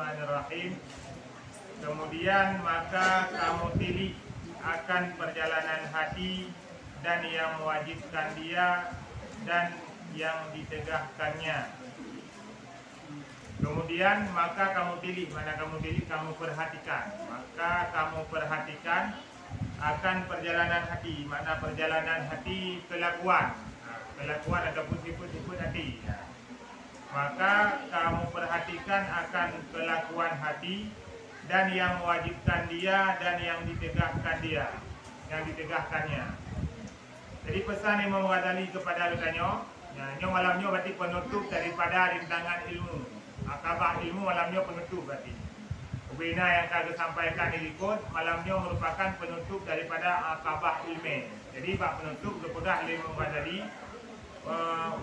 Bismillahirrahmanirrahim. Kemudian maka kamu pilih akan perjalanan hati dan yang mewajibkan dia dan yang ditegahkannya. Kemudian maka kamu pilih, mana kamu pilih, kamu perhatikan. Maka kamu perhatikan akan perjalanan hati. Mana perjalanan hati? Kelakuan. Kelakuan ataupun sifat-sifat hati. Maka kamu perhatikan akan kelakuan hati dan yang mewajibkan dia dan yang ditegahkan dia, yang ditegahkannya. Jadi pesan Imam Ghazali kepada Lutanyo, nyo malamnya berarti penutup daripada rintangan ilmu. Akabah ilmu malamnya penutup berarti. Ubina yang kagak sampaikan dirikut malamnya merupakan penutup daripada akabah ilmu. Jadi bab penutup kepada Imam Ghazali,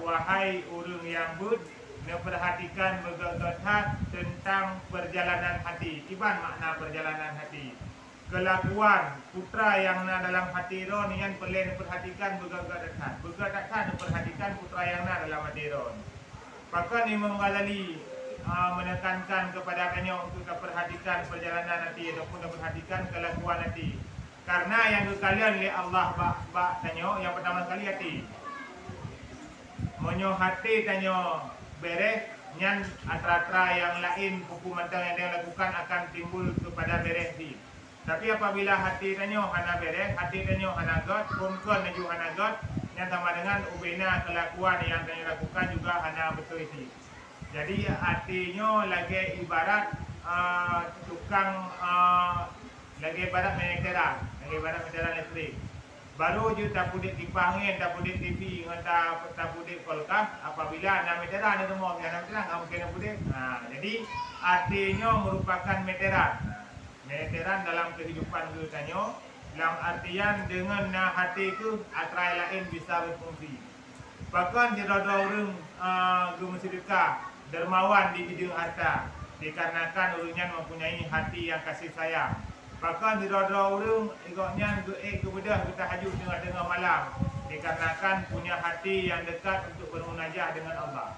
wahai urang yang bud, perhatikan begagat tentang perjalanan hati. Iban makna perjalanan hati. Kelakuan putra yang na dalam hati ron yang perlu perhatikan begagat. Begagat perhatikan putra yang na dalam hati ron. Bahkan Imam Ghazali menekankan kepada kanya untuk perhatikan perjalanan hati ataupun perhatikan kelakuan hati. Karena yang kalian oleh Allah bak tanya yang pertama sekali hati. Menyo hati tanya beres, nyan atra-atra yang lain hukum yang dia lakukan akan timbul kepada beres di. Tapi apabila hati tanyo hana beres, hati tanyo hana got, kumkon naju hana got, yang sama dengan ubena kelakuan yang tanyo lakukan juga hana betul isi. Jadi hatinya lagi ibarat tukang lagi ibarat meteran, listrik. Baru je tak pudek kipas angin, tak pudek TV, tak pudek kulkas. Apabila ada meteran itu mau ada meteran, kamu kena pudek. Jadi artinya merupakan meteran. Meteran dalam kehidupan kita nyo, dalam artian dengan hati itu atrai lain bisa berfungsi. Bahkan di roda orang guru sedekah, dermawan di bidang harta, dikarenakan orangnya mempunyai hati yang kasih sayang. Bahkan di roda orang ikutnya kemudian kita hajur tengah-tengah malam dikarenakan punya hati yang dekat untuk bermunajah dengan Allah.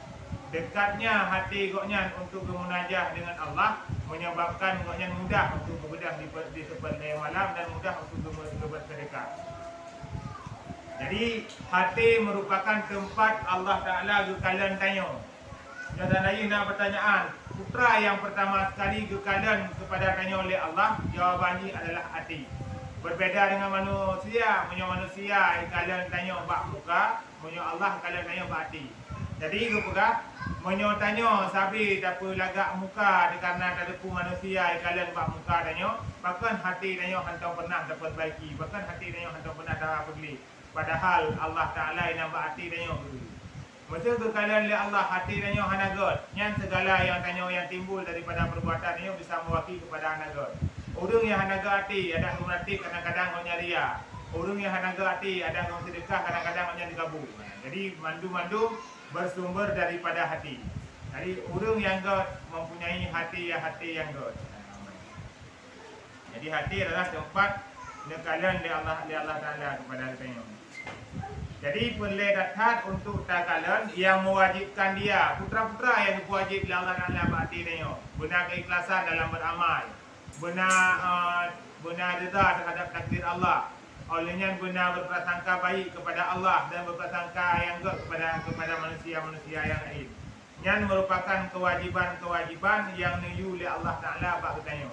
Dekatnya hati ikutnya untuk bermunajah dengan Allah menyebabkan ikutnya mudah untuk berbedah di sepanjang malam dan mudah untuk bersedekah. Jadi hati merupakan tempat Allah Ta'ala kalian tanya. Dan lagi nak pertanyaan, putra yang pertama sekali kekalian kepada tanya oleh Allah, jawabannya adalah hati. Berbeza dengan manusia, manusia kalian tanya bak muka, Allah kalian tanya bak hati. Jadi kepegah, tanya sabi tak lagak muka karena ada manusia kalian bak muka tanya, bahkan hati tanya hantar pernah dapat baiki, bahkan hati tanya hantar pernah dapat beli. Padahal Allah Ta'ala yang bak hati tanya. Masa tu kalian lihat Allah hati tanya hana god. Yang segala yang tanya yang timbul daripada perbuatan ini bisa mewakili kepada hana god. Orang yang hana god hati ada mengerti kadang-kadang orang ria. Orang yang hana god hati ada orang sedekah kadang-kadang orang digabung. Jadi mandu-mandu bersumber daripada hati. Jadi orang yang god mempunyai hati yang god. Jadi hati adalah tempat kalian lihat Allah Ta'ala kepada tanya. Jadi penledahan untuk takalan yang mewajibkan dia, putra-putra yang wajib Allah Ta'ala berhati dia. Benar keikhlasan dalam beramal, benar reda terhadap takdir Allah. Olehnya benar berprasangka baik kepada Allah dan berprasangka yang baik kepada manusia-manusia yang lain. Yang merupakan kewajiban-kewajiban yang niyu oleh Allah Ta'ala bertanya.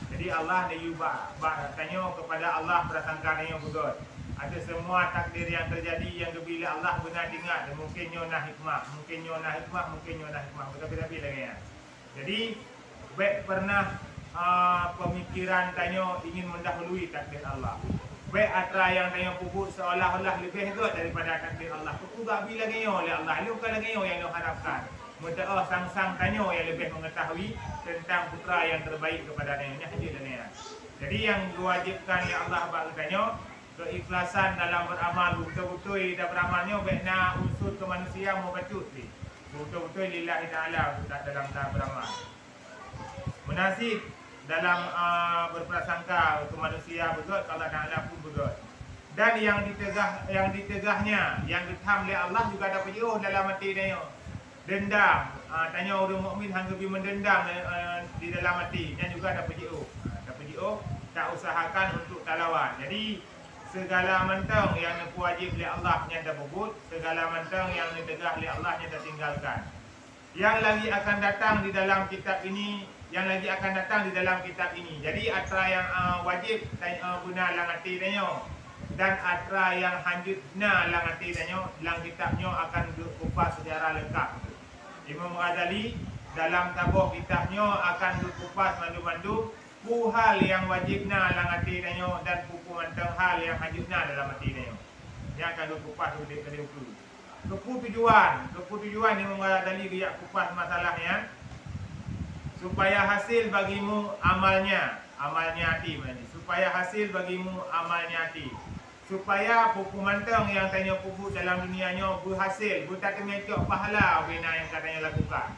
Jadi Allah niyu bertanya kepada Allah prasangka dia betul. Ada semua takdir yang terjadi yang bila Allah benar dengar, mungkin nyona hikmah, mungkin nyona hikmah, betul-betul lagi ya. Jadi baik pernah pemikiran tanya ingin mendahului takdir Allah. Baik atra yang tanya pupuk seolah-olah lebih good daripada takdir Allah. Pupuk gak bila lagi oleh Allah, luka lagi yang diharapkan. Mudah sang-sang tanya yang lebih mengetahui tentang putra yang terbaik kepada dirinya haji dan ya. Jadi yang diwajibkan oleh Allah bagi tanya keikhlasan dalam beramal, betul-betul dalam beramalnya baiknya unsur kemanusiaan mau bacut ni. Betul-betul lillahi ta'ala dalam beramal. Munasib dalam berprasangka kemanusiaan betul, Allah Ta'ala pun betul. Dan yang ditegahnya, yang ditham oleh Allah juga ada pejuh dalam hati dia. Dendam, tanya orang mukmin hang lebih mendendam di dalam hati, dan juga dapat JO. Tak usahakan untuk tak lawan. Jadi segala mentang yang nak wajib oleh Allah nya dah bubut, segala mentang yang ditegah oleh Allah nya dah tinggalkan. Yang lagi akan datang di dalam kitab ini, Jadi atra yang wajib guna lang hati tanya, dan atra yang hanjutna lang hati tanya, dalam kitabnya akan dikupas secara lengkap. Imam Ghazali dalam tabuh kitabnya akan dikupas mandu-mandu hal yang wajibna lang hati tanya, dan buku mantang hal yang hanjutna dalam hati tanya. Yang akan dikupas oleh kedua. Keputujuan Imam Ghazali dia kupas masalahnya supaya hasil bagimu amalnya hati maknanya. Supaya hasil bagimu amalnya hati. Supaya pupu mantang yang tanya pupu dalam dunianya berhasil, tak temecok pahala bina yang katanya lakukan.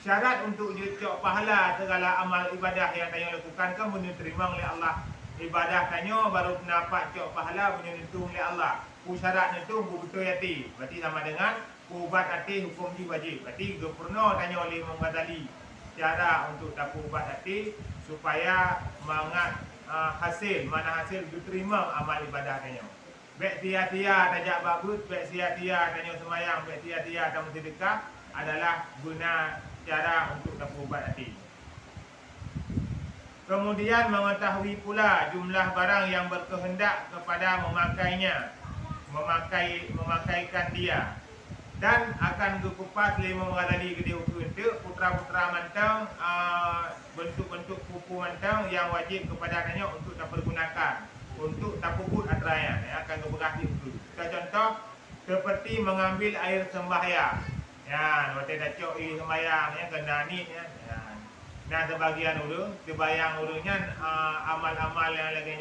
Syarat untuk jecok pahala segala amal ibadah yang tanya lakukan kan benar terima oleh Allah. Ibadah tanya baru dapat cok pahala benar dihitung oleh Allah. Syaratnya tu betul hati. Berarti sama dengan ubat hati hukum wajib. Berarti pernah tanya oleh Imam Ghazali cara untuk dapat ubat hati supaya mangat hasil, mana hasil diterima amal ibadah tanya. Baik tia-tia tajak babut, baik sia-sia tanya semayang, baik tia-tia tamu sedekah adalah guna cara untuk dapat ubat hati. Kemudian mengetahui pula jumlah barang yang berkehendak kepada memakaikan dia, dan akan dikupas lima Ghazali gede untuk putra-putra mantang, bentuk-bentuk pupu mantang yang wajib kepadanya untuk tak pergunakan, untuk tak puput atranya, akan berarti itu. Contoh seperti mengambil air sembahyang. Ya, waktu dah cok air sembahyang ya kena ni ya. Nah sebagian dulu, kebayang dulunya amal-amal yang lagi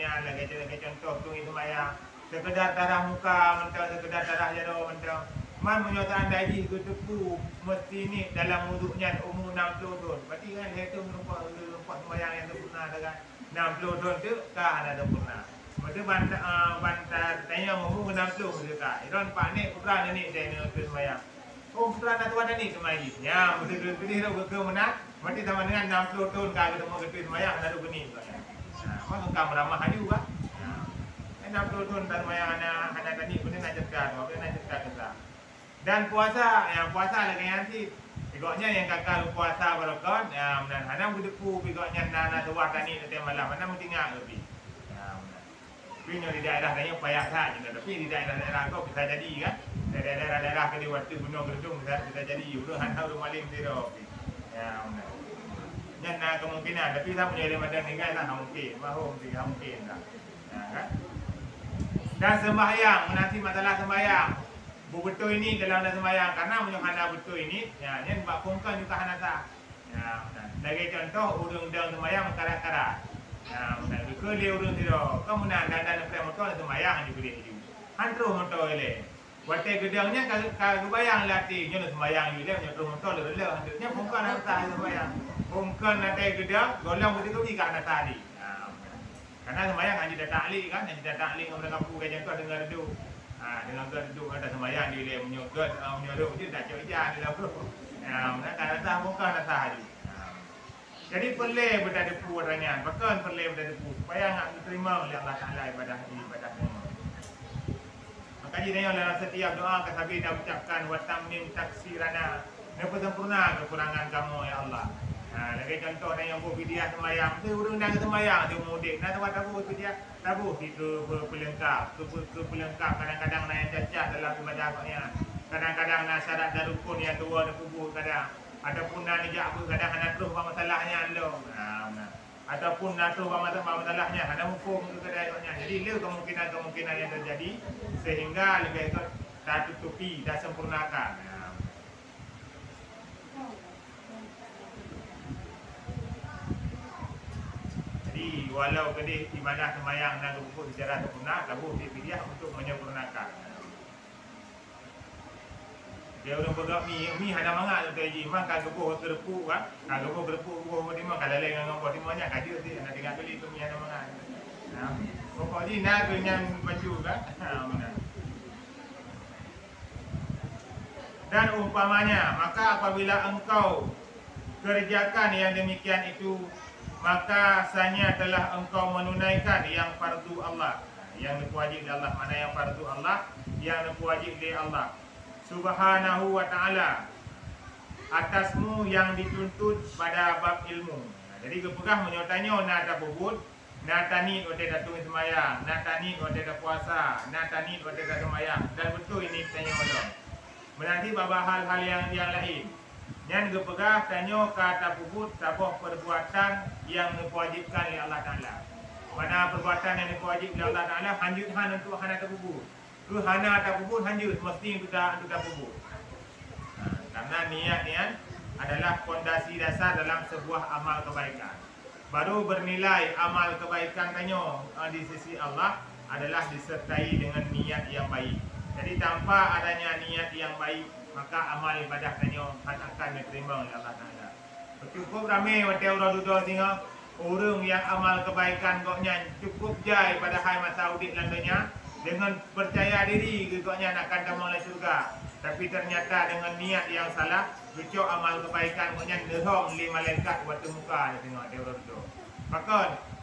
contoh tu air sembahyang. Sekedar darah muka mentang, sekedar darah jadau mentang. Man menyatakan daji ke tepu mesti ni dalam wuduknya umur 60 tahun. Berarti kan dia tu merupakan sembahyang yang sempurna dengan 60 tahun tu kah ada sempurna. Mesti bantah tanya umur 60 tu kah. Iron pak ni putra ni dia ni sembahyang. Oh putra nak tuan ni sembahyang. Ya mesti pilih ke mana? Mesti sama dengan 60 tahun kah ketemu ke sembahyang ada begini. Nah, maka kamu ramah juga. 60 tahun dan mayang anak tadi pun nak cekak, nak cekak kita. Dan puasa, yang puasa lagi nanti. Pegoknya yang kakak puasa berokon, ya benar. Hana berdepu pegoknya nak tuah tani nanti malam, mana mesti ngak lebih. Ya benar. Tapi di daerah lain payah saja, tapi di daerah-daerah kau bisa jadi kan. Daerah-daerah ke waktu gunung gedung bisa jadi. Udah hana udah maling zero. Ya benar. Nyana kemungkinan, tapi saya punya Ramadan ni kan mungkin, bahu mungkin tak. Ya kan? Dan sembahyang, menanti masalah sembahyang. Betul ini dalam sembahyang karena menyokana betul ini, ya, ni buat pungkan juga hana sah. Ya, lagi contoh urung-urung sembahyang mengkarat-karat. Ya, ke dia urung tidak. Kemudian dan motor sembahyang juga dia hidup. Hantru motor ele. Waktu gedangnya kalau bayang latih, nyono sembahyang juga nyono motor le. Hendaknya pungkan hana sah sembahyang. Pungkan nanti gedang, golong betul ke hana sah di. Karena sembahyang hanya datang ahli kan, hanya datang ahli orang kampung kajian tu dengar duduk. Dengan duduk ada sembahyang dia menyugut, menyuruh dia dah cakap dia dalam tu. Kalau tak muka nak sahaja. Jadi perlu berdepu orangnya, bahkan perlu berdepu supaya nak diterima oleh Allah Taala ibadahnya. Maka dia dalam setiap doa kasabi dah ucapkan wa tammin taksirana, sempurna kekurangan kamu ya Allah. Lagi contoh yang buat video sembahyang, tu urang dah sembahyang dia mudik, nak buat tabu tu dia tabu itu pelengkap, kadang-kadang nak yang cacat dalam ibadah. Kadang-kadang nak syarat dan rukun yang dua dan kubur kadang, ataupun nak nijak apa kadang nak terus masalahnya lo. Ataupun nak terus masalahnya, ada hukum tu kadang-kadang. Jadi le kemungkinan yang terjadi sehingga lebih tak tutupi, tak sempurnakan. Jadi walau kedih ibadah sembahyang dan rukuk secara sempurna, kabur dia untuk menyempurnakan. Dia orang bergak mi ada mangak tu tadi, maka gebuh ke repuk kan. Kalau gebuh repuk buah timah kalau lain dengan buah timahnya kaji tu nak tengok beli tu mi ada mangak. Pokok ni nak dengan baju kan. Benar. Dan umpamanya, maka apabila engkau kerjakan yang demikian itu, maka sanya telah engkau menunaikan yang fardu Allah, yang wajib Allah. Mana yang fardu Allah, yang wajib di Allah Subhanahu wa ta'ala atasmu yang dituntut pada bab ilmu. Jadi kepegah menyotanya nak ada bubut, nak tani ote datung semayang, nak tani ote da puasa, nak tani ote da semayang. Dan betul ini tanya Allah. Menanti bab hal-hal yang lain. Yang kepegah tanya kata bubut sabuh perbuatan yang diwajibkan oleh Allah Taala. Mana perbuatan yang diwajib oleh Allah Taala hanjut han untuk hana tabubut. Tu hana tabubut hanjut mesti untuk tabubut. Karena niat adalah fondasi dasar dalam sebuah amal kebaikan. Baru bernilai amal kebaikan tanya di sisi Allah adalah disertai dengan niat yang baik. Jadi tanpa adanya niat yang baik, maka amal ibadah tanya akan diterima oleh Allah Taala. Cukup ramai wate orang duduk tengok orang yang amal kebaikan koknya cukup jai pada hai masa audit landanya dengan percaya diri koknya akan damang oleh surga. Tapi ternyata dengan niat yang salah, becok amal kebaikan koknya derong li malaikat waktu muka tengok dia orang duduk. Maka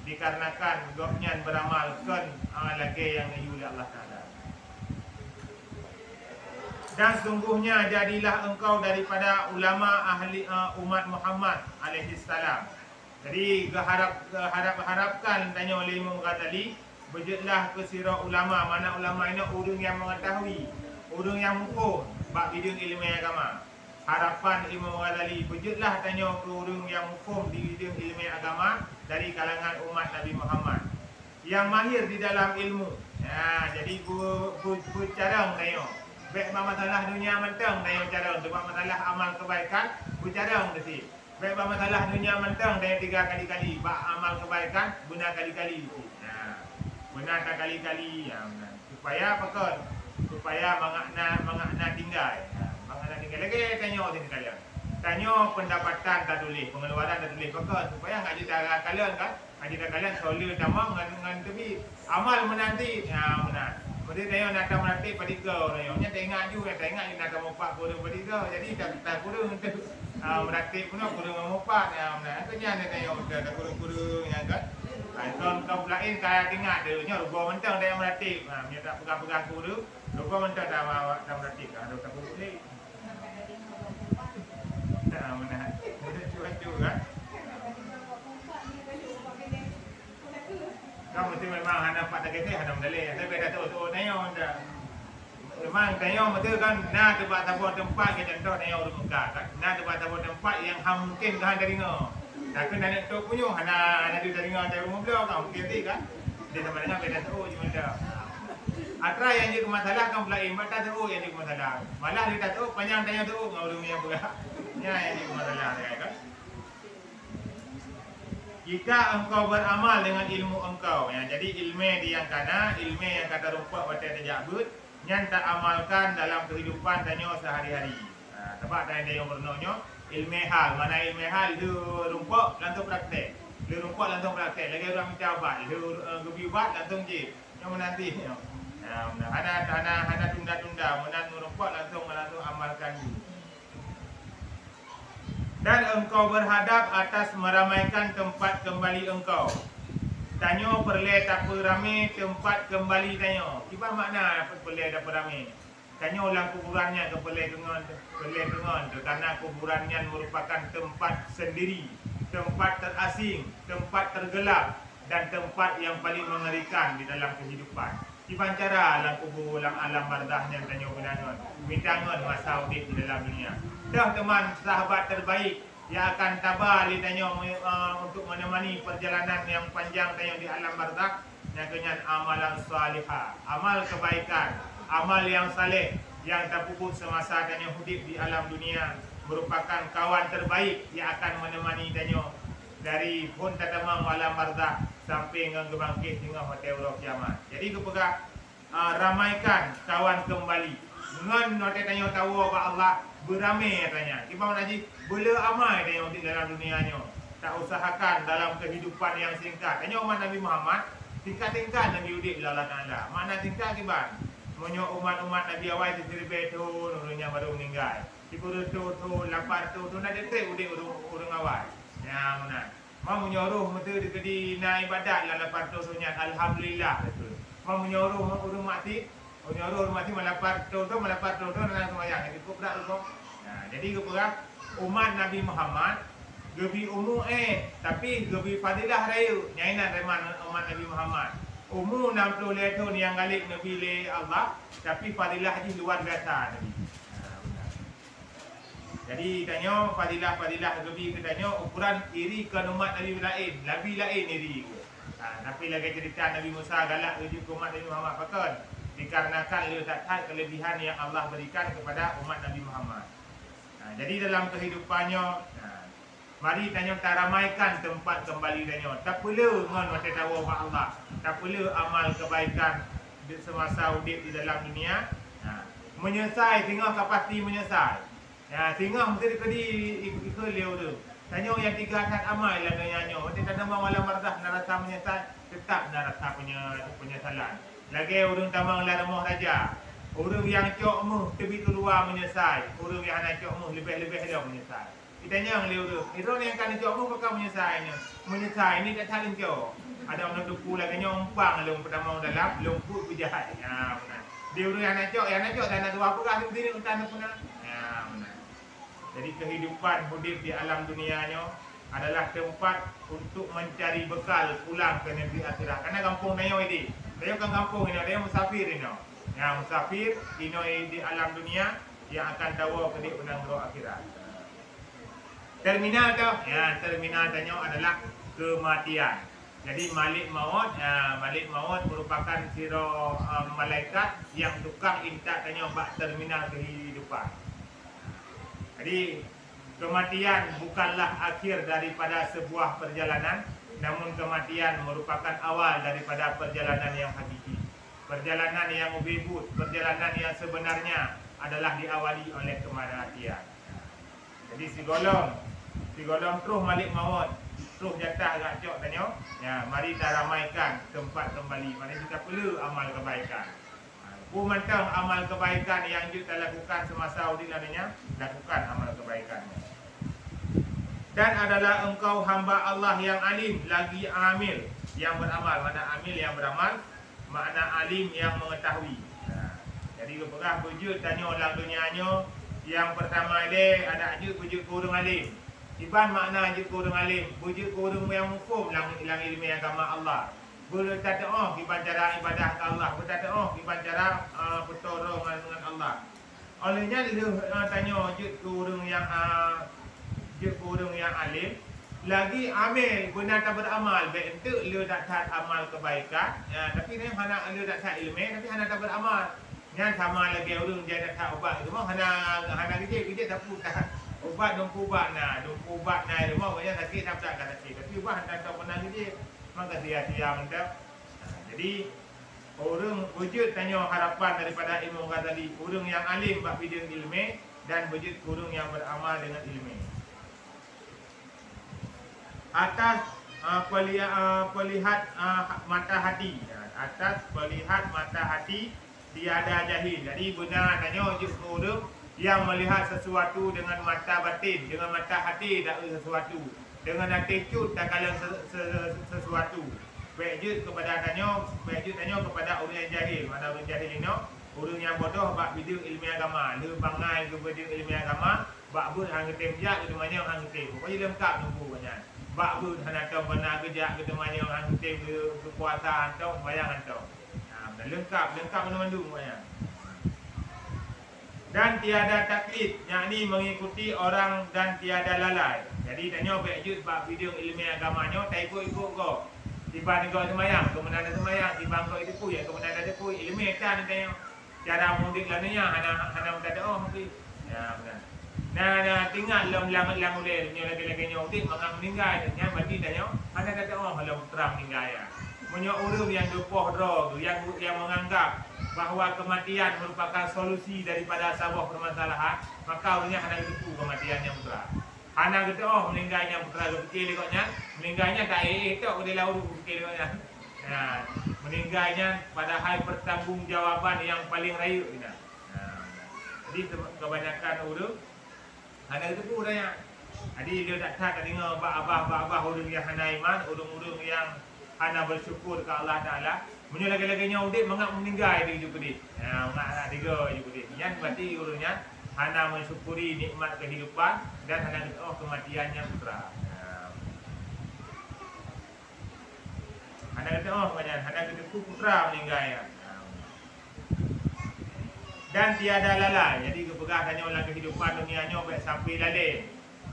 dikarenakan koknya beramalkan lagi yang diuji oleh Allah Taala. Dan sungguhnya jadilah engkau daripada ulama ahli umat Muhammad alaihi salam. Jadi harapkan tanya oleh Imam Ghazali, berjetlah ke sirah ulama. Mana ulama ini orang yang mengetahui, orang yang hukum bab bidang ilmu agama. Harapan Imam Ghazali, berjetlah tanya ke orang yang hukum di bidang ilmu agama dari kalangan umat Nabi Muhammad yang mahir di dalam ilmu. Jadi carang tanya. Baik masalah dunia mentang dan yang cara untuk masalah amal kebaikan bercara mesti. Baik masalah dunia mentang dan 3 kali-kali bak amal kebaikan guna kali-kali. Guna kali-kali supaya apa? Supaya mengakna tinggal. Mengakna tinggal lagi tanya sini kalian. Tanya pendapatan tak tulis, pengeluaran tak tulis apa? Supaya enggak jadi kalian kan? Jadi kalian solid tamang dengan tebi amal menanti. Benar. Jadi tanya nak menanti padika orang nya tengah juga tengah nak mopak kurang padika. Jadi tak kurang untuk menanti pun kurang mopak nah. Tanya tanya ada kurang yang kan. Kau lain kaya tinggal dia rupa mentang dia menanti. Dia tak pegang-pegang kurang. Rupa mentang dah menanti kan ada tak boleh. Nah, mana? Cuaca kan. Kamu mesti memang hendak dapat target ni hendak mendalih. Saya beda tu nanya anda. Memang tanya betul kan. Nah tempat tempat ke contoh tanya orang muka kan. Nah tempat tempat yang mungkin kan dari ngo. Tapi nak tu punya hendak dari ngo dari rumah beliau kan mungkin kan. Dia sama dengan beda tu cuma dah. Atra yang jadi masalah kan pula imbat tu yang jadi masalah. Malah dia tu panjang tanya tu orang yang pula. Ya yang jadi masalah kan. Jika engkau beramal dengan ilmu engkau, jadi ilmu yang kana, ilmu yang kata rumput wadah terjabut, yang tak amalkan dalam kehidupan tanya sehari-hari. Sebab tanya yang bernanya ilmu hal, mana ilmu hal itu rumput langsung praktek, itu rumput langsung praktek. Lagi orang minta ubat, itu gebi ubat langsung je, yang menanti. Hana tunda-tunda, menanti rumput langsung amalkan. Dan engkau berhadap atas meramaikan tempat kembali engkau. Tanya perle tak ramai tempat kembali tanya. Apa makna perle tak ramai? Tanya ulang kuburannya ke perle dengan kerana kuburannya merupakan tempat sendiri, tempat terasing, tempat tergelap dan tempat yang paling mengerikan di dalam kehidupan. Iban cara alam kubur, alam bardahnya tanya benangan, mintangan masa hidup di dalam dunia. Dah teman sahabat terbaik yang akan tabah tanya untuk menemani perjalanan yang panjang tanya di alam bardah yang kenyan amalan salihah, amal kebaikan, amal yang saleh yang terpupuk semasa tanya hidup di alam dunia merupakan kawan terbaik yang akan menemani tanya dari pun tatamang alam bardah sampai dengan kebangkit hingga hotel roh kiamat. Jadi kepegah ramaikan kawan kembali dengan note tanya tahu apa Allah beramai tanya. Imam Najib boleh amai tanya di dalam dunianya. Tak usahakan dalam kehidupan yang singkat. Tanya umat Nabi Muhammad tingkat-tingkat Nabi Udib Allah Taala. Mana tingkat kiban? Munyo umat-umat Nabi awal di Sirbe tu urungnya baru meninggal. Di Guru tu lapar tu nak detek udik urung awal. Ya mana. Mau menyuruh mesti di na ibadat la lapar tu nya alhamdulillah betul. Mau menyuruh urung mati, menyuruh urung mati malapar tu nak sembahyang. Jadi kubrak tu. Nah, jadi kubrak umat Nabi Muhammad gebi umum tapi gebi fadilah raya nyainan reman umat Nabi Muhammad. Umur 60 tahun yang galip Nabi le Allah, tapi fadilah haji luar biasa Nabi. Jadi tanya fadilah Nabi ke tanya ukuran iri ke umat Nabi lain, lain iri ke. Tapi lagi cerita Nabi Musa galak rujuk ke umat Nabi Muhammad pakan dikarenakan dia tak tahu kelebihan yang Allah berikan kepada umat Nabi Muhammad. Jadi dalam kehidupannya mari tanya taramaikan tempat kembali tanya. Tak perlu ngon mata tahu Allah. Tak perlu amal kebaikan di semasa hidup di dalam dunia. Menyesal tengah pasti menyesal. Tengah mesti kedi ikut leu tu. Tanya yang 3 kat amal lah nyanyo. Mesti tak nama wala mardah nak rasa menyesal, tetap nak rasa penyesalan. Lagi urang tamang la remah raja. Urang yang cok mu tebi tu luar menyesal. Urang yang nak cok mu lebih-lebih dah menyesal. Ditanya leu tu. Itu yang kan cok mu bakal menyesalnya. Menyesal ini tak saling cok. Ada orang duku lagi nyompang long pertama dalam longkut berjahat. Benar. Dia urang yang nak cok dan nak dua apa kah sendiri utana puna. Benar. Jadi kehidupan hidup di alam dunianya adalah tempat untuk mencari bekal pulang ke negeri akhirat. Karena kampung nayo ini, nayo kan kampung ini, nayo musafir ini. Musafir ini di alam dunia yang akan dawa ke di negeri akhirat. Terminal tu, terminal tanya adalah kematian. Jadi malik maut merupakan siro malaikat yang tukang intak tanya bak terminal kehidupan. Jadi kematian bukanlah akhir daripada sebuah perjalanan, namun kematian merupakan awal daripada perjalanan yang hakiki. Perjalanan yang ubibut, perjalanan yang sebenarnya adalah diawali oleh kematian. Jadi si golong terus malik maut, terus jatah agak cok tanya. Mari kita ramaikan tempat kembali. Mari kita perlu amal kebaikan. Mantang amal kebaikan yang kita lakukan semasa hidup adanya, lakukan amal kebaikannya. Dan adalah engkau hamba Allah yang alim lagi amil yang beramal. Mana amil yang beramal, makna alim yang mengetahui. Jadi berperah wujud tanya orang dunianya. Yang pertama dia ada wujud kurung alim. Iban makna wujud kurung alim, wujud kurung yang hukum lang ilmu agama Allah. Bertata iban cara ibadah ke Allah, bertata iban cara bertolong dengan Allah. Olehnya dia tanya wujud kurung yang alim lagi amil benar tak beramal baik itu dia tak amal kebaikan tapi dia hana dia tak ilmu tapi hana tak beramal. Yang sama lagi orang dia tak ubat itu mah hana kerja tak putar ubat dong ubat dia mah banyak sakit tak sakit tapi ubat tak pernah kerja maka sia-sia mendak. Jadi orang wujud tanya harapan daripada ilmu tadi orang yang alim bab bidang ilmu dan wujud orang yang beramal dengan ilmu. Atas pelihat mata hati. Atas pelihat mata hati tiada jahil. Jadi benar tanya wujud orang yang melihat sesuatu dengan mata batin, dengan mata hati tak sesuatu, dengan attitude tak kala sesuatu. Baik kepada tanya kepada orang yang jahil. Mana orang jahil ini? Orang yang bodoh bab bidang ilmu agama, le bangai ke bidang ilmu agama, bab bun hang ketem jak ke mana hang ketem. Pokoknya lengkap nunggu banyak. Bab bun hang tahu benar kerja ke mana hang ketem kekuasaan tahu bayangan tahu. Lengkap mana-mana banyak. Dan tiada taklid, yakni mengikuti orang dan tiada lalai. Jadi tanya baik bab bidang ilmu agamanya tak ikut-ikut kau. Tiba kau semayang, kemudian ada semayang, tiba kau itu pun ya, kemudian ada pun ilmu kan tanya cara mudik lananya hana mendadak mungkin. Ya benar. Nah tinggal lang ulil nya lagi-lagi nyodik mengang meninggal nya mati tanya hana kata kalau terang meninggal ya. Punya orang yang dupoh roh yang menganggap bahawa kematian merupakan solusi daripada sebuah permasalahan, maka orangnya hana itu kematian yang putra. Hana kata meninggalnya putra kecil ikutnya, meninggalnya tak itu udah lalu kecil ikutnya. meninggalnya pada hari pertanggungjawaban yang paling raya. Jadi kebanyakan orang ada itu pun orang. Jadi dia tak dengar abah orang yang hana iman, orang-orang yang hana bersyukur ke Allah Taala. Menyo lagi-laginya udik mengak meninggal dia juga dia. Mengak tiga juga dia. Yang berarti orangnya hana mensyukuri nikmat kehidupan dan hana kematiannya putra. Hana kata macam hana kata putra meninggal ya. Dan tiada lalai. Jadi kepegah tanya dalam kehidupan dunianya baik sampai lalai.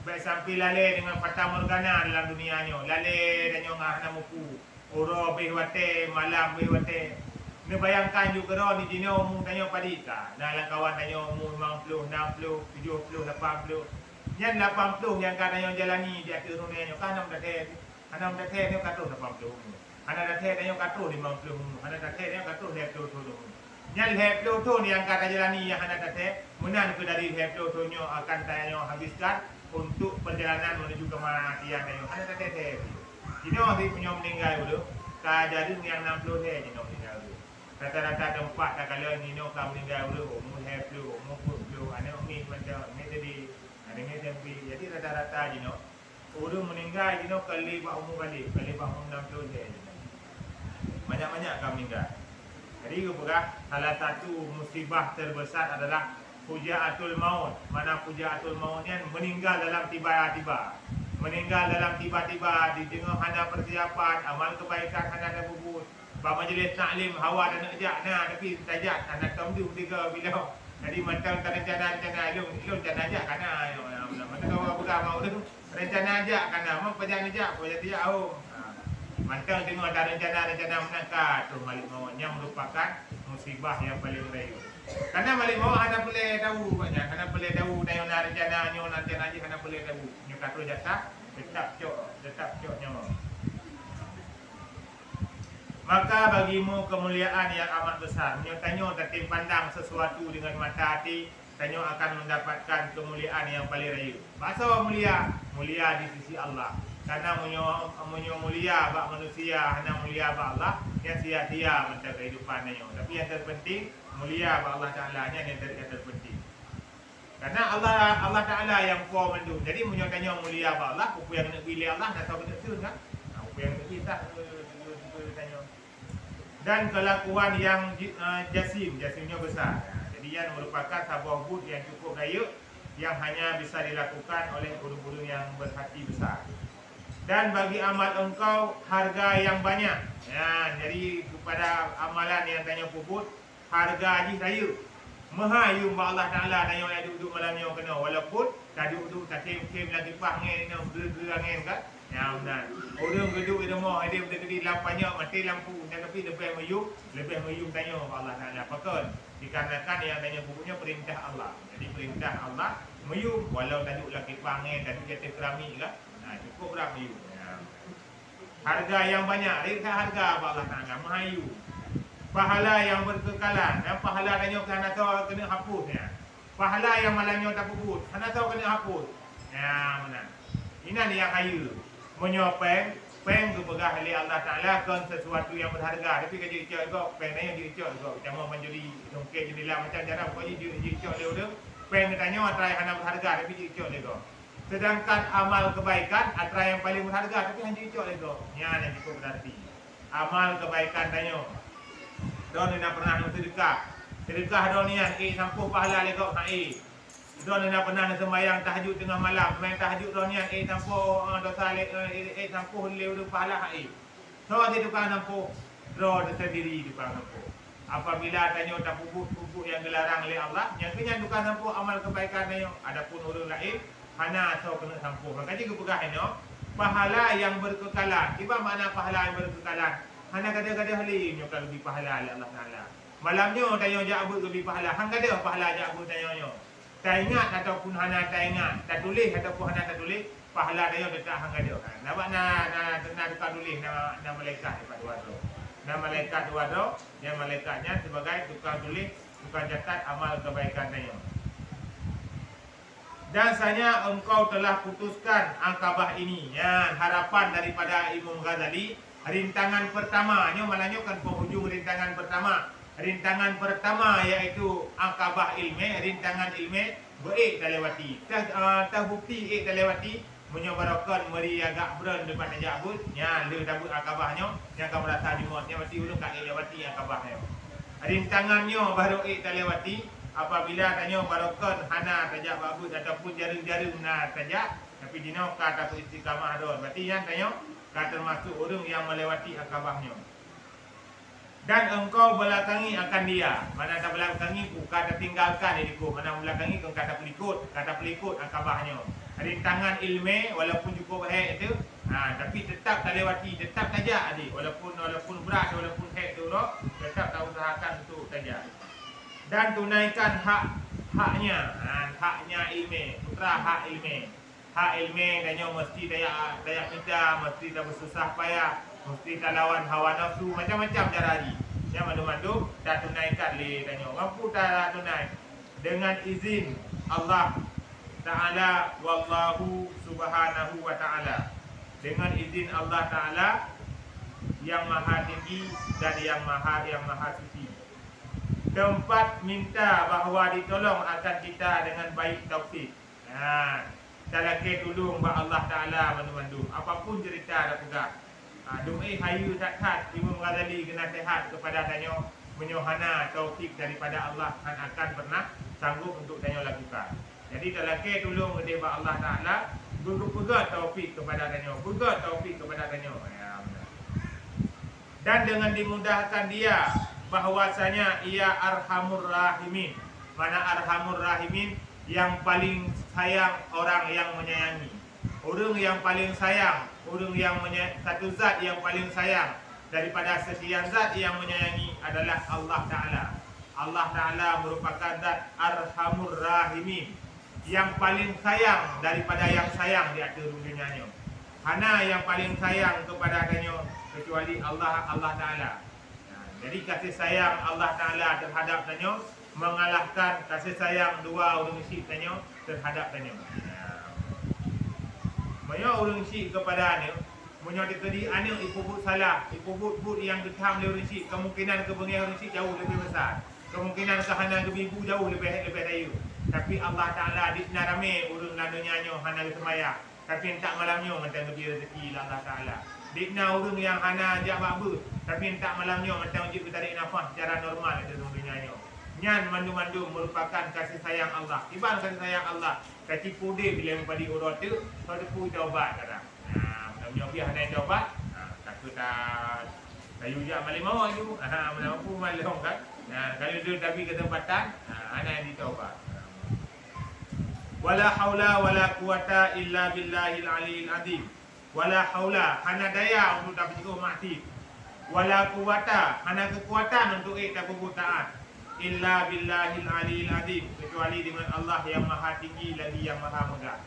Baik sampai lalai dengan fata morgana dalam dunianya. Lalai tanya ngah muku. Oro behwate malam behwate. Ni bayangkan juga dah ni jina umur tanya padika. Dalam kawan tanya umur 50, 60, 70, 80. Yang 80 yang katanya jalani di akhir dunia kan nam dah Hanam dah ni kata 80 umur. Hana dah tanya kata 50 umur. Hana dah tanya kata 70 umur. Yang heplo tu ni yang kata jalani yang hana kata menan ke dari heplo tu nyo akan tanya habiskan untuk perjalanan menuju kematian tanya hana kata Jino di punya meninggal dulu kajadun yang 60 jino meninggal dulu rata-rata tempat tak kalau Nino kam meninggal dulu umur heplo umur puluh ane umi macam ni jadi rata-rata Jino orang meninggal Jino kali pak umur balik kali pak umur 60 jino banyak-banyak kam meninggal. Jadi salah satu musibah terbesar adalah fujaatul maut. Mana fujaatul mautnya meninggal dalam tiba-tiba. Meninggal dalam tiba-tiba di tengah hana persiapan, amal kebaikan hana ada bubut. Ba majlis taklim hawa dan nak jak tapi tajak anak kamu tiga bila. Jadi macam rencana ilmu jangan ajak kana macam kau buka mau tu rencana ajak kana mau pejalan ajak au. Mantang tengok ada rencana menangkap tu malik maut yang merupakan musibah yang paling raya. Karena malik maut ada boleh tahu banyak, karena boleh tahu tayong na rencana nyo nanti aja karena boleh tahu. Nyo kata jatah tetap cok nyawa. Maka bagimu kemuliaan yang amat besar. Nyo tanyo tapi pandang sesuatu dengan mata hati, tanyo akan mendapatkan kemuliaan yang paling raya. Bahasa mulia, mulia di sisi Allah. Karena munyo mulia bak manusia, hanya mulia bak Allah, yang sia-sia macam kehidupannya. Tapi yang terpenting mulia bak Allah Taala nya yang terpenting. Karena Allah Taala yang kuat mendung. Jadi munyo tanya mulia bak Allah, apa yang nak pilih Allah nak tahu betul kan? Apa yang nak kita tanya. Dan kelakuan yang jasimnya besar. Jadi yang merupakan sebuah bud yang cukup raya yang hanya bisa dilakukan oleh guru-guru yang berhati besar. Dan bagi amal engkau harga yang banyak. Ya, jadi kepada amalan yang tanya puput harga haji raya. Mahayu Allah Taala tanya yang duduk malam ni kena walaupun tak duduk tak kem lagi pangen nak gerang kan. Ya benar. Orang duduk di rumah ada benda-benda lampanya mati lampu tapi lebih meyum tanya Allah Taala. Pakon dikarenakan yang tanya puputnya perintah Allah. Jadi perintah Allah meyum walau tak duduk lagi pangen tapi kata keramik kan. Cukup berapa you? Harga yang banyak, rita harga Allah Taala mahayu. Pahala yang berkekalan, dan pahala tanya kan atau kena hapusnya. Pahala yang malangnya tak puput, hana tahu kena hapus. Ya mana? Ini yang hayu. Menyopeng, peng kepegah oleh Allah Taala kan sesuatu yang berharga. Tapi kerja icok juga, peng ni yang diicok juga. Macam menjadi dongkek jadilah macam cara pokoknya diicok dia udah. Peng tanya atrai hana berharga, tapi diicok dia. Sedangkan amal kebaikan antara yang paling berharga tapi hanya icok lego. Nya yang cukup berarti. Amal kebaikan tanya. Don ni nak pernah sedekah. Sedekah don ni sampuh pahala lego hai. Don ni nak pernah sembahyang tahajud tengah malam, sembahyang tahajud don ni sampuh dosa sampuh leu pahala hai. So dia tukang sampuh draw sendiri tukang sampuh. Apabila tanya tak pupuk yang dilarang oleh Allah, yang kena tukang sampuh amal kebaikan tanya. Adapun orang lain hana atau kena sampuh. Makanya kepegah ini pahala yang berkekalan. Tiba makna pahala yang berkekalan. Hana kada-kada halin nyo lebih pahala oleh Allah Taala. Malamnya tanya jabut lebih pahala. Hang kada pahala jabut tanya nyo. Tak ingat ataupun hana tak ingat, tak tulis ataupun hana tak tulis, pahala tanya tetap hang kada. Nampak nak tukar tulis nama malaikat dekat dua tu. Nama malaikat dua tu, yang malaikatnya sebagai tukar tulis, tukar catat amal kebaikan tanya. Dan saya engkau telah putuskan angkabah ini. Ya, harapan daripada Imam Ghazali Rintangan pertamanya malahnya kan penghujung rintangan pertama. Rintangan pertama iaitu Aqabah ilmi, rintangan ilmi berik terlewati. Terbukti ik terlewati menyobarakan meri agak beran depan jabut nya le dabut Aqabahnya yang kamu rasa jumutnya mesti ulun kak lewati Aqabahnya. Rintangannya baru ik terlewati apabila tanya barakan hana tajak babut ataupun jaring-jaring na tajak tapi dino kata istiqamah ada. Berarti yang tanya termasuk orang yang melewati Aqabahnya. Dan engkau belakangi akan dia. Mana tak belakangi ku kata tinggalkan diriku. Mana belakangi ku kata pelikut Aqabahnya. Rintangan ilmu walaupun cukup baik itu, tapi tetap tak lewati, tetap tajak adik. Walaupun berat, walaupun hek tu tetap tak usahakan untuk tajak. Dan tunaikan haknya ilmu, putra hak ilmu. Hak ilmu danyo mesti dayak minta, mesti tak bersusah payah, mesti tak lawan hawa nafsu, macam-macam cara ni. Yang mandu-mandu tak tunaikan le danyo. Mampu tak tunai dengan izin Allah Ta'ala, wallahu subhanahu wa ta'ala. Dengan izin Allah Ta'ala yang maha tinggi dan yang maha suci. Tempat minta bahawa ditolong akan kita dengan baik taufik. Talake tolong ba Allah Ta'ala mandu-mandu. Apapun cerita dah pegang. Doa hayu tak Imam Ghazali kena sehat kepada danyo menyohana taufik daripada Allah akan pernah sanggup untuk danyo lakukan. Jadi talake tolong dia ba Allah Ta'ala pegang taufik kepada danyo. Pegang taufik kepada danyo. Dan dengan dimudahkan dia bahwasanya ia Arhamur Rahimin. Mana Arhamur Rahimin? Yang paling sayang orang yang menyayangi. Orang yang paling sayang, orang yang satu zat yang paling sayang daripada sekian zat yang menyayangi adalah Allah Ta'ala. Allah Ta'ala merupakan zat Arhamur Rahimin, yang paling sayang daripada yang sayang di atas dunianya. Hana yang paling sayang kepada adanya kecuali Allah Ta'ala. Jadi kasih sayang Allah Ta'ala terhadap danyo mengalahkan kasih sayang dua orang syik tanya terhadap tanya. Banyak orang syik kepada ane, banyak dikedi ane ikut salah, ikut yang getam le orang syik, kemungkinan kebengian orang syik jauh lebih besar. Kemungkinan kehana kebibu jauh lebih dayu. Tapi Allah Ta'ala dikna rame orang landanya hana semaya. Tapi tak malamnya macam lebih rezeki Allah Ta'ala. Dikna orang yang hana jak babu, tapi tak malamnya macam wajib tarik nafas secara normal di dunianya. Nyan mandu-mandu merupakan kasih sayang Allah. Ibarat kasih sayang Allah. Kaki pude bila mempadi urut tu, kau tepu taubat kata. Menyobiah naik taubat. Takut tak kayu je malam mau tu. Mana mampu malam kan. Kalau dia tapi ke tempatan, anak yang ditaubat. Wala haula wala quwata illa billahil aliyil azim. Wala haula, hana daya untuk dapat jauh mati. Wala quwata, hana kekuatan untuk tak berbuat taat. Illa billahil aliyil azim, kecuali dengan Allah yang maha tinggi lagi yang maha megah.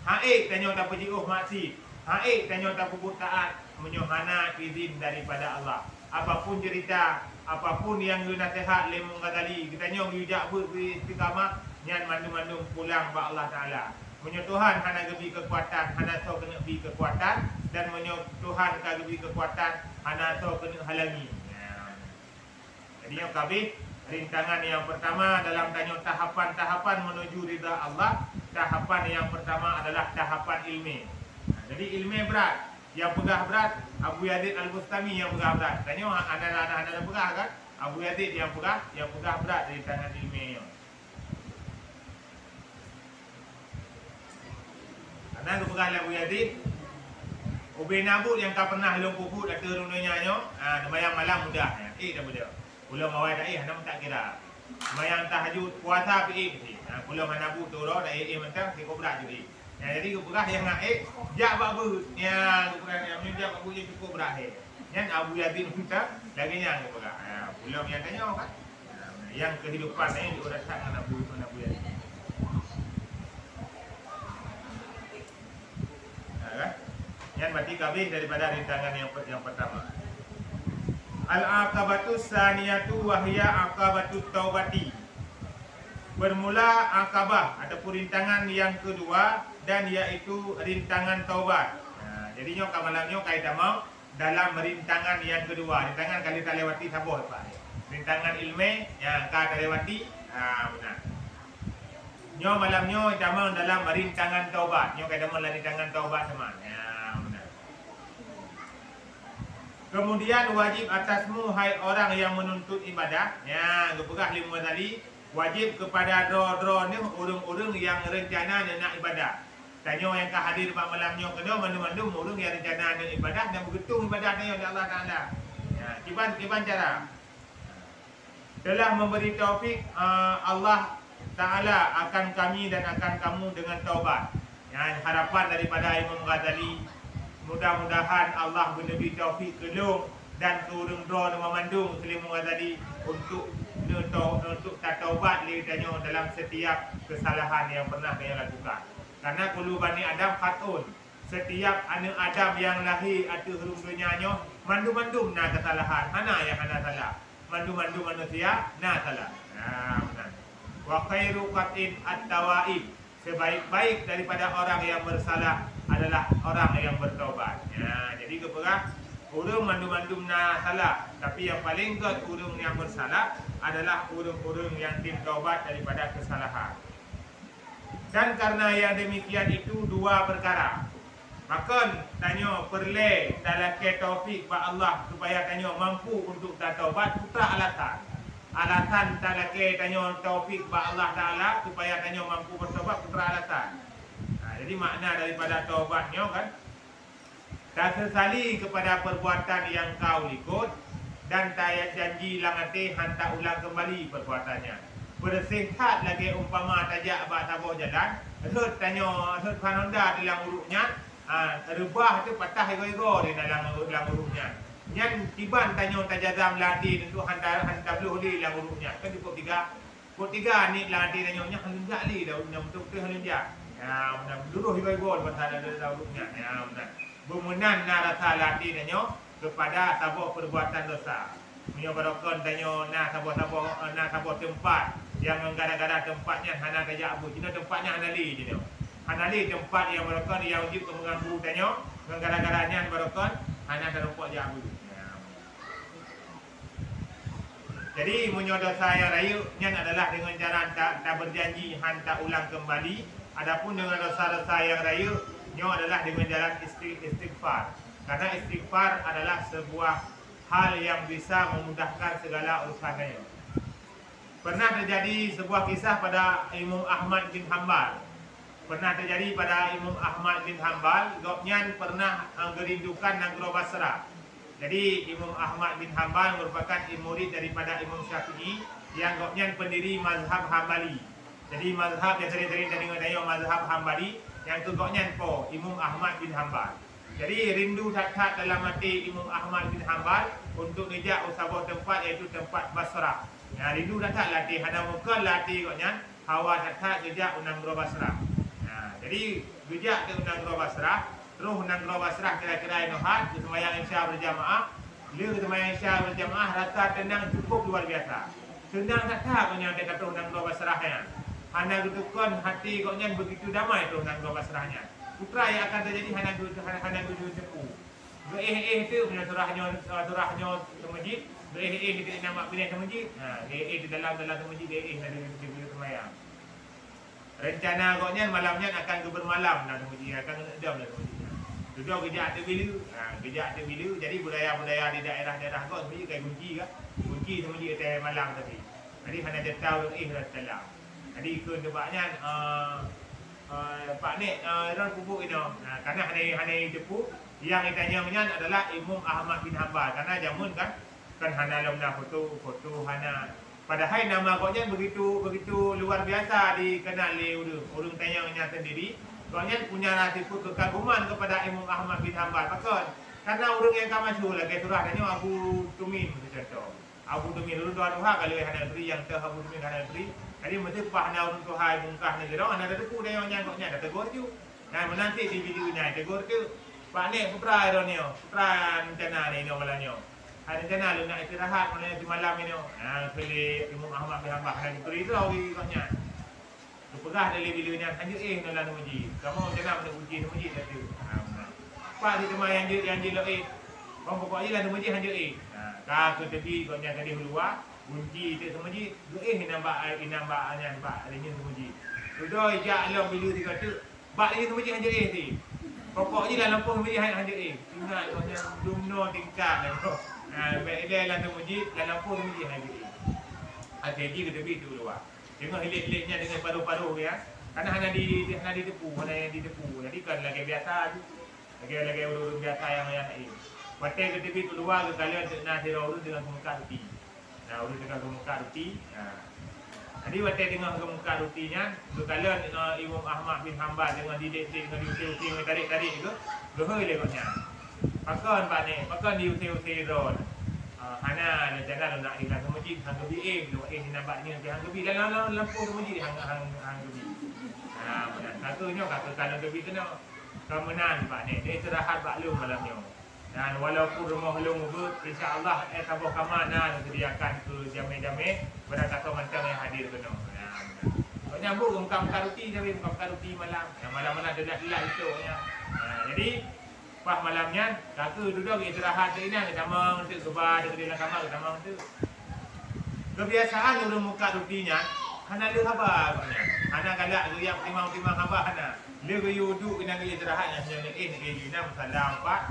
Haik tanya tak berjauh maksi. Haik tanya tak berbuat taat, menyohana izin daripada Allah. Apapun cerita, apapun yang nasihat le Ghazali, kita nyong yujak beristiqamah, nyan mandu-mandu pulang ba Allah Ta'ala. Menyotuhan hana gebi kekuatan, hana so kena bi kekuatan, dan menyotuhan ka gebi kekuatan, hana so kena halangi. Jadi yang kabeh rintangan yang pertama dalam tanya tahapan-tahapan menuju ridha Allah. Tahapan yang pertama adalah tahapan ilmi. Jadi ilmi berat. Yang pegah berat Abu Yazid Al-Bustami yang pegah berat. Tanya anak-anak pegah kan? Abu Yazid yang pegah berat rintangan ilmi. Karena pegah Abu Yazid Ubay Nabut yang tak pernah long puput ada dunia nyo. Sembahyang malam mudah. Dah boleh. Pulau awal dah hendak tak kira. Sembahyang tahajud puasa pi mesti. Pulau Manabu tu dah mentang ke berat jadi. Jadi ku berah yang nak jak babu. Ya ku berah yang jak babu je cukup berat he. Yang Abu Yazid minta laginya ku berah. Pulau yang tanya kan. Yang kehidupan ni diuraskan dengan Abu Yazid. Yang berarti kabeh daripada rintangan yang pertama. Al-aqabatus saniyatu wahya aqabatut taubati. Bermula akabah ataupun rintangan yang kedua dan iaitu rintangan taubat. Jadinya kamalannya kaitan mau dalam rintangan yang kedua. Rintangan kali tak lewati sabar Pak. Rintangan ilmu yang kau tak lewati, benar. Nyo malam nyo damang dalam rintangan taubat. Nyo kaya damang rintangan taubat teman. Ya, benar. Kemudian wajib atasmu hai orang yang menuntut ibadah. Ya, gepegah 5 tadi. Wajib kepada dro-dro ni urung-urung yang rencana nak ibadah. Tanyo yang kah hadir pada malam nyo kena mandu-mandu urung yang rencana nak ibadah dan bergetung ibadah ni oleh Allah Taala. Ya, kiban cara. Telah memberi taufik Allah Ta'ala akan kami dan akan kamu dengan taubat. Yang harapan daripada Imam Ghazali, mudah-mudahan Allah beri taufik kelung dan turun doa dan memandung Imam Ghazali untuk taubat lihatnya dalam setiap kesalahan yang pernah dia lakukan. Karena kulu Bani Adam khatun. Setiap anak Adam yang lahir atau huruf dunianya mandu-mandum na kesalahan. Mana yang ada salah? Mandu-mandu manusia na salah. Benar. Wa khairu qatin at-tawaib. Sebaik-baik daripada orang yang bersalah adalah orang yang bertaubat. Ya, jadi keperah urung mandu-mandum na salah, tapi yang paling kot urung yang bersalah adalah urung-urung yang tim taubat daripada kesalahan. Dan karena yang demikian itu dua perkara. Maka tanya perle dalam taufik ba Allah supaya tanya mampu untuk taubat putra alasan. Alasan talake tanya taufik ba Allah Taala supaya tanya mampu bertaubat putra alasan. Jadi makna daripada taubatnya kan, tak sesali kepada perbuatan yang kau ikut dan tak janji langate hantar ulang kembali perbuatannya. Bersihat lagi umpama tajak ba tabuh jalan, hut tanya hut Honda dalam urutnya, rubah tu patah ego-ego di dalam urutnya. Yang tiban tanya tajazam lati untuk hantar belum di dalam urutnya. Kan cukup tiga ni lati tanya nya halunjak li dah untuk tu halunjak. Ya, benar. Dulu ego-ego pasal dalam urutnya. Ya, benar. Bermenan rasa lati tanya kepada tabuh perbuatan dosa. Punya barokon tanya tabuh tempat yang gara-gara tempatnya hana tajak abu. Cina tempatnya hanali je. Hanali tempat yang barokon yang wajib mengganggu tanya gara-garanya barokon hana terupok je abu. Jadi dosa yang rayunya adalah dengan cara tak berjanji hantar ulang kembali. Adapun dengan dosa-dosa yang rayunya adalah dengan jalan istighfar. Karena istighfar adalah sebuah hal yang bisa memudahkan segala urusannya. Pernah terjadi sebuah kisah pada Imam Ahmad bin Hanbal. Gopnyan pernah gerindukan Negara Basrah. Jadi Imam Ahmad bin Hanbal merupakan murid daripada Imam Syafi'i yang gopnyan pendiri mazhab Hambali. Jadi mazhab yang sering-sering tengok mazhab Hambali yang tu gopnyan Imam Ahmad bin Hanbal. Jadi rindu tak dalam hati Imam Ahmad bin Hanbal untuk ngejak sebuah tempat iaitu tempat Basrah. Ya, rindu tak latih hana muka latih gopnyan hawa tak ngejak Negara Basrah. Jadi gejak ke Negara Basrah. Terus Negara Basrah kira-kira inohat sembahyang Isya berjamaah. Beliau sembahyang Isya berjamaah rasa tenang cukup luar biasa. Tenang tak punya dia kata Negara Basrahnya. Hana gutukon hati koknya begitu damai tu Negara Basrahnya. Putra yang akan terjadi hana tuju sepu. Tu punya surahnya masjid. Kita nama pilih masjid. Di dalam masjid dari sembahyang. Rencana koknya malamnya akan bermalam dalam masjid, akan diam dalam masjid. Duduk kejak tu bilu. Jadi budaya-budaya di daerah-daerah kau sebenarnya kayak kunci kan. Kunci sebenarnya teh malam tadi. Jadi hanya dia tahu dalam. Jadi ikut debaknya Pak Nek orang kubuk itu. Karena hanya jepu yang ditanya menyan adalah Imam Ahmad bin Hanbal. Karena jamun kan hana lemna foto hana. Padahal nama koknya begitu luar biasa dikenal oleh orang tanya sendiri. Koknya punya rasa kekaguman kepada Imam Ahmad bin Hanbal. Karena orang yang kami masyhur lagi surah tanya Abu Tumin contoh. Abu Tumin dulu doa kalau hana beri yang Abu Tumin hana beri. Jadi mesti pahna orang Tuhan bungkah negara ada deku dia yang koknya ada tegur tu. Nah menanti di video ni tegur tu. Pak Nek putra ironio, putra rencana ni malanya. Hari rencana lu nak istirahat malanya di malam ini. Pilih Imam Ahmad bin Hanbal hari itu lagi koknya. Lu pegah dari videonya lanjut dalam masjid. Kamu jangan nak uji masjid tu. Pak di tempat yang dia lo Orang pokok je lah tu masjid hanya Kah ke tepi kau nya kadi luar, kunci tu masjid. Nampak nampak adanya tu masjid. Sudah ijak long bila dia kata, bak dia tu masjid hanya ti. Pokok je lah lampu masjid hanya Ingat kau nya dumno tingkat dah tu. Baik lah tu masjid, lah lampu tu masjid hanya Hati-hati ke tepi tu luar. Tengok hilik-hiliknya dengan paruh-paruh ya. Karena hanya ditepu, mana yang ditepu. Jadi kan lagi biasa tu. Lagi urut biasa yang ini. Pakai ke tepi tu luar ke kalian nak tira urut dengan muka roti. Nah, urut dengan muka roti. Jadi pakai dengan muka rotinya, tu kalian Imam Ahmad bin Hanbal dengan didik-didik dengan diuti-uti dengan tarik-tarik itu, gehoi lekotnya. Pakan pak ni, pakan diuti-uti ron. Hana dan jangan nak hilang ke masjid hang gebi ni nampak ni hang gebi dalam lampu ke masjid hang gebi. Benar. Kata kalau gebi kena kemenan pak ni. Dia istirahat pak lu malamnya. Dan walaupun rumah lu ngut insya-Allah tabah kamana disediakan ke jame-jame berkat mantang yang hadir kena. Kau nyambung muka-muka roti tapi muka-muka roti malam. Yang malam-malam dedak-dedak itu ya. Jadi pas malamnya, kakak duduk istirahat ke inang, sama untuk kebar, dia dalam kamar, sama untuk kebiasaan orang muka rutinya, hana dia khabar, hana galak dia timang-timang khabar hana, dia duduk inang istirahat, yang ni inang salam pak,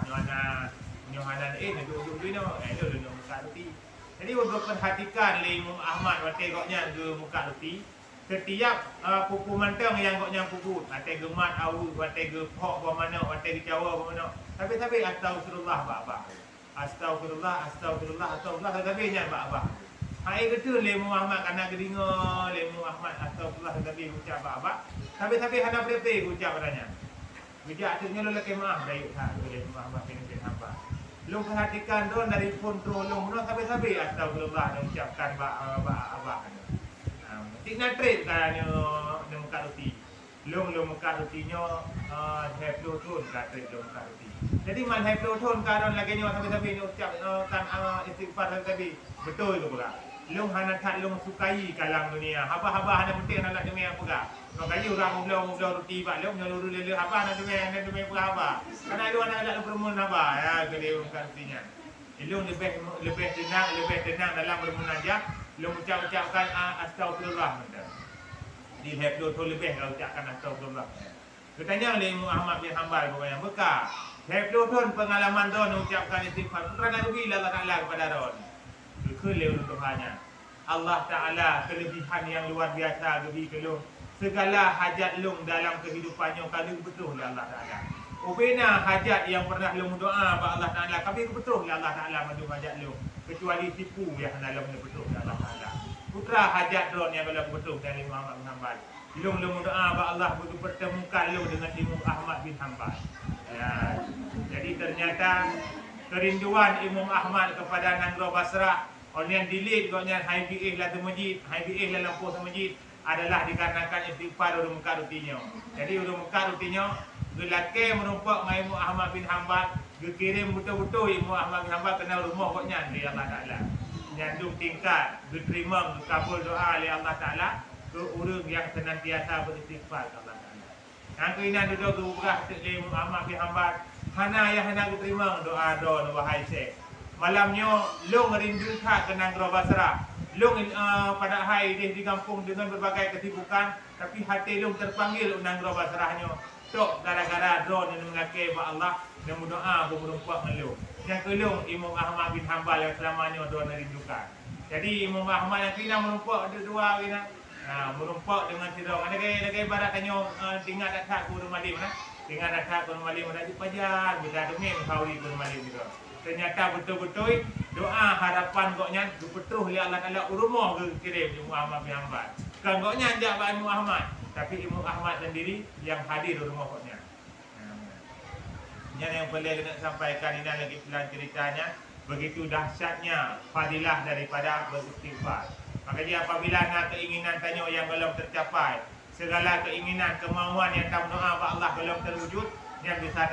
nyohana duduk dia duduk muka ruti. Jadi untuk perhatikan Imam Ahmad waktu koknya ke muka ruti. Setiap pupu mantang yang koknya pupu, waktu gemat awu, waktu ge pok ke mana, waktu ge Jawa ke mana. Tapi astagfirullah ba. Astagfirullah, tapi nya ba. Hai betul Imam Ahmad kana gedingo, Imam Ahmad astagfirullah tapi ucap ba. Tapi hana berpe ucap adanya. Bijak akhirnya lo lek maaf dari Imam Ahmad bin Hanbal. Lu perhatikan don dari kontrol lu tapi astagfirullah dan ucapkan ba. Tinggal trade katanya muka roti. Long muka rotinya heplo tun kata long muka roti. Jadi man heplo tun karon lagi nyo sampai ucap kan istighfar tapi betul tu pula. Long hana tak long sukai kalang dunia. Haba hana penting nak dunia pula. Makanya orang mula roti pak long nyalur lele haba nak dunia pula haba. Karena lu anak ada bermun haba ya gede muka rotinya. Long lebih tenang dalam bermunajat. Lu ucapkan astagfirullah minta. Di heplo tu lebih kalau ucapkan astagfirullah. Katanya oleh Muhammad bin Hanbal pokoknya Mekah. Heplo tu pengalaman tu ucapkan istighfar. Kerana rugi Allah Taala kepada Ron. Keleu Tuhannya. Allah Taala kelebihan yang luar biasa gebi kelung. Segala hajat lung dalam kehidupannya kali betul oleh Allah Taala. Ubena hajat yang pernah lung doa kepada Allah Taala kami betul oleh Allah Taala maju hajat lung. Kecuali tipu yang dalam betul Allah Taala. Putra hajat drone yang dalam betul dari Muhammad bin Hanbal. Long doa ba Allah betul pertemukan lu dengan Imam Ahmad bin Hanbal. Ya. Jadi ternyata kerinduan Imam Ahmad kepada Nanggro Basrah orang yang delete koknya hai biih lah tu masjid, hai biih lah lampu tu masjid adalah dikarenakan istighfar urung muka rutinya. Jadi urung muka rutinya gelake merumpak dengan Imam Ahmad bin Hanbal. Dia kirim betul-betul Imam Ahmad bin Hanbal kenal rumah koknya di Allah Taala. Nyandung tingkat, diterima kabul doa oleh Allah Taala ke orang yang senantiasa beristighfar kepada Allah Taala. Yang kena duduk ke ubrah Imam Ahmad bin Hanbal, hana diterima doa don wahai Syekh. Malamnya long rindu tak ke Nanggro Basrah. Long pada hari dia di kampung dengan berbagai kesibukan, tapi hati long terpanggil Nanggro Basrahnya. Tok gara-gara drone yang mengakai ba Allah yang berdoa berumpak dengan lu. Yang kelung Imam Ahmad bin Hanbal yang selamanya drone rindukan. Jadi Imam Ahmad yang kena merumpak ada dua kena. Merumpak dengan sidang. Ada gaya ibarat tanya tinggal datang ke rumah malim. Tinggal datang ke rumah malim ada pajar bisa demi menghauri ke rumah malim juga. Ternyata betul-betul doa harapan koknya dipetuh oleh Allah Taala rumah ke kirim Imam Ahmad bin Hanbal. Kan koknya ajak Imam Ahmad. Tapi Imam Ahmad sendiri yang hadir di rumah koknya. Yang boleh nak sampaikan ini lagi pelan ceritanya. Begitu dahsyatnya fadilah daripada beristighfar. Makanya apabila nak keinginan tanya yang belum tercapai, segala keinginan, kemauan yang tak doa kepada Allah belum terwujud, yang bisa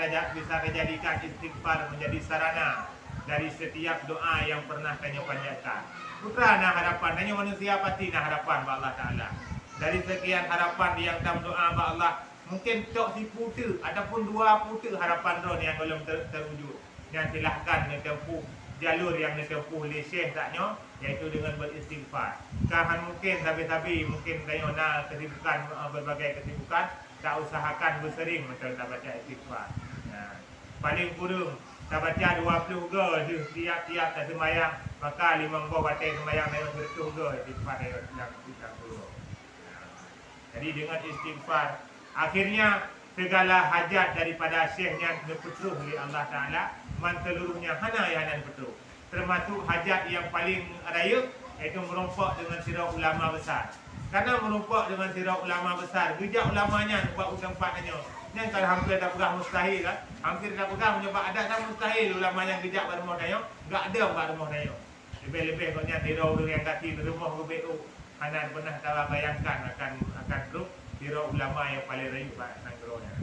dijadikan istighfar menjadi sarana dari setiap doa yang pernah tanya panjatkan. Putra nak harapan, tanya manusia pasti nak harapan kepada Allah Taala. Dari sekian harapan yang dalam doa kepada Allah, mungkin tok si putu ataupun dua putu harapan drone yang belum terwujud. yang silahkan ditempuh jalur yang ditempuh oleh syekh taknya, iaitu dengan beristighfar. Kan mungkin tapi mungkin tayo na kesibukan berbagai kesibukan, tak usahakan bersering macam tak baca istighfar. Paling kurang tak baca 20 ge tiap-tiap tak sembahyang, maka 5 buah baca sembahyang dalam 100 ge istighfar dalam kita dulu. Jadi dengan istighfar akhirnya segala hajat daripada syekhnya dipetuh oleh Allah Ta'ala, seluruhnya hana yang dan betul. Termasuk hajat yang paling raya, iaitu merompak dengan sirah ulama besar. Karena merompak dengan sirah ulama besar, gejak ulamanya buat utang-patnya. Yang kalau hampir tak pegang mustahil kan? Hampir tak pegang menyebab adat tak mustahil ulama yang gejak pada rumah tanya, enggak ada pada rumah tanya. Lebih-lebih kau sirah orang yang kaki di rumah ke BO. Hana pernah tahu bayangkan akan grup sirah ulama yang paling raya pada nanggronya.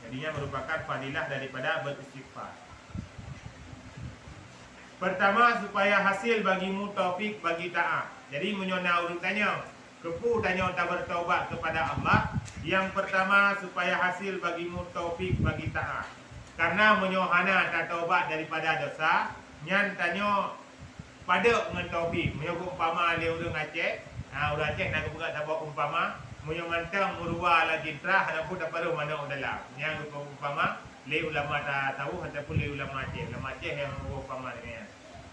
Jadinya merupakan fadilah daripada beristighfar. Pertama, supaya hasil bagimu taufik bagi taat. Jadi menyona urut tanya, kepu tanya tak bertaubat kepada Allah. Yang pertama, supaya hasil bagimu taufik bagi taat. Karena menyohana tak taubat daripada dosa, nyan tanya pada dengan taufik. Menyebut umpama dia urang Aceh, urang Aceh nak buka tak bawa umpama, menyomantang murwa lagi terah ataupun tak pada mana dalam. Yang umpama le ulama tak tahu ataupun le ulama Aceh yang umpama ni.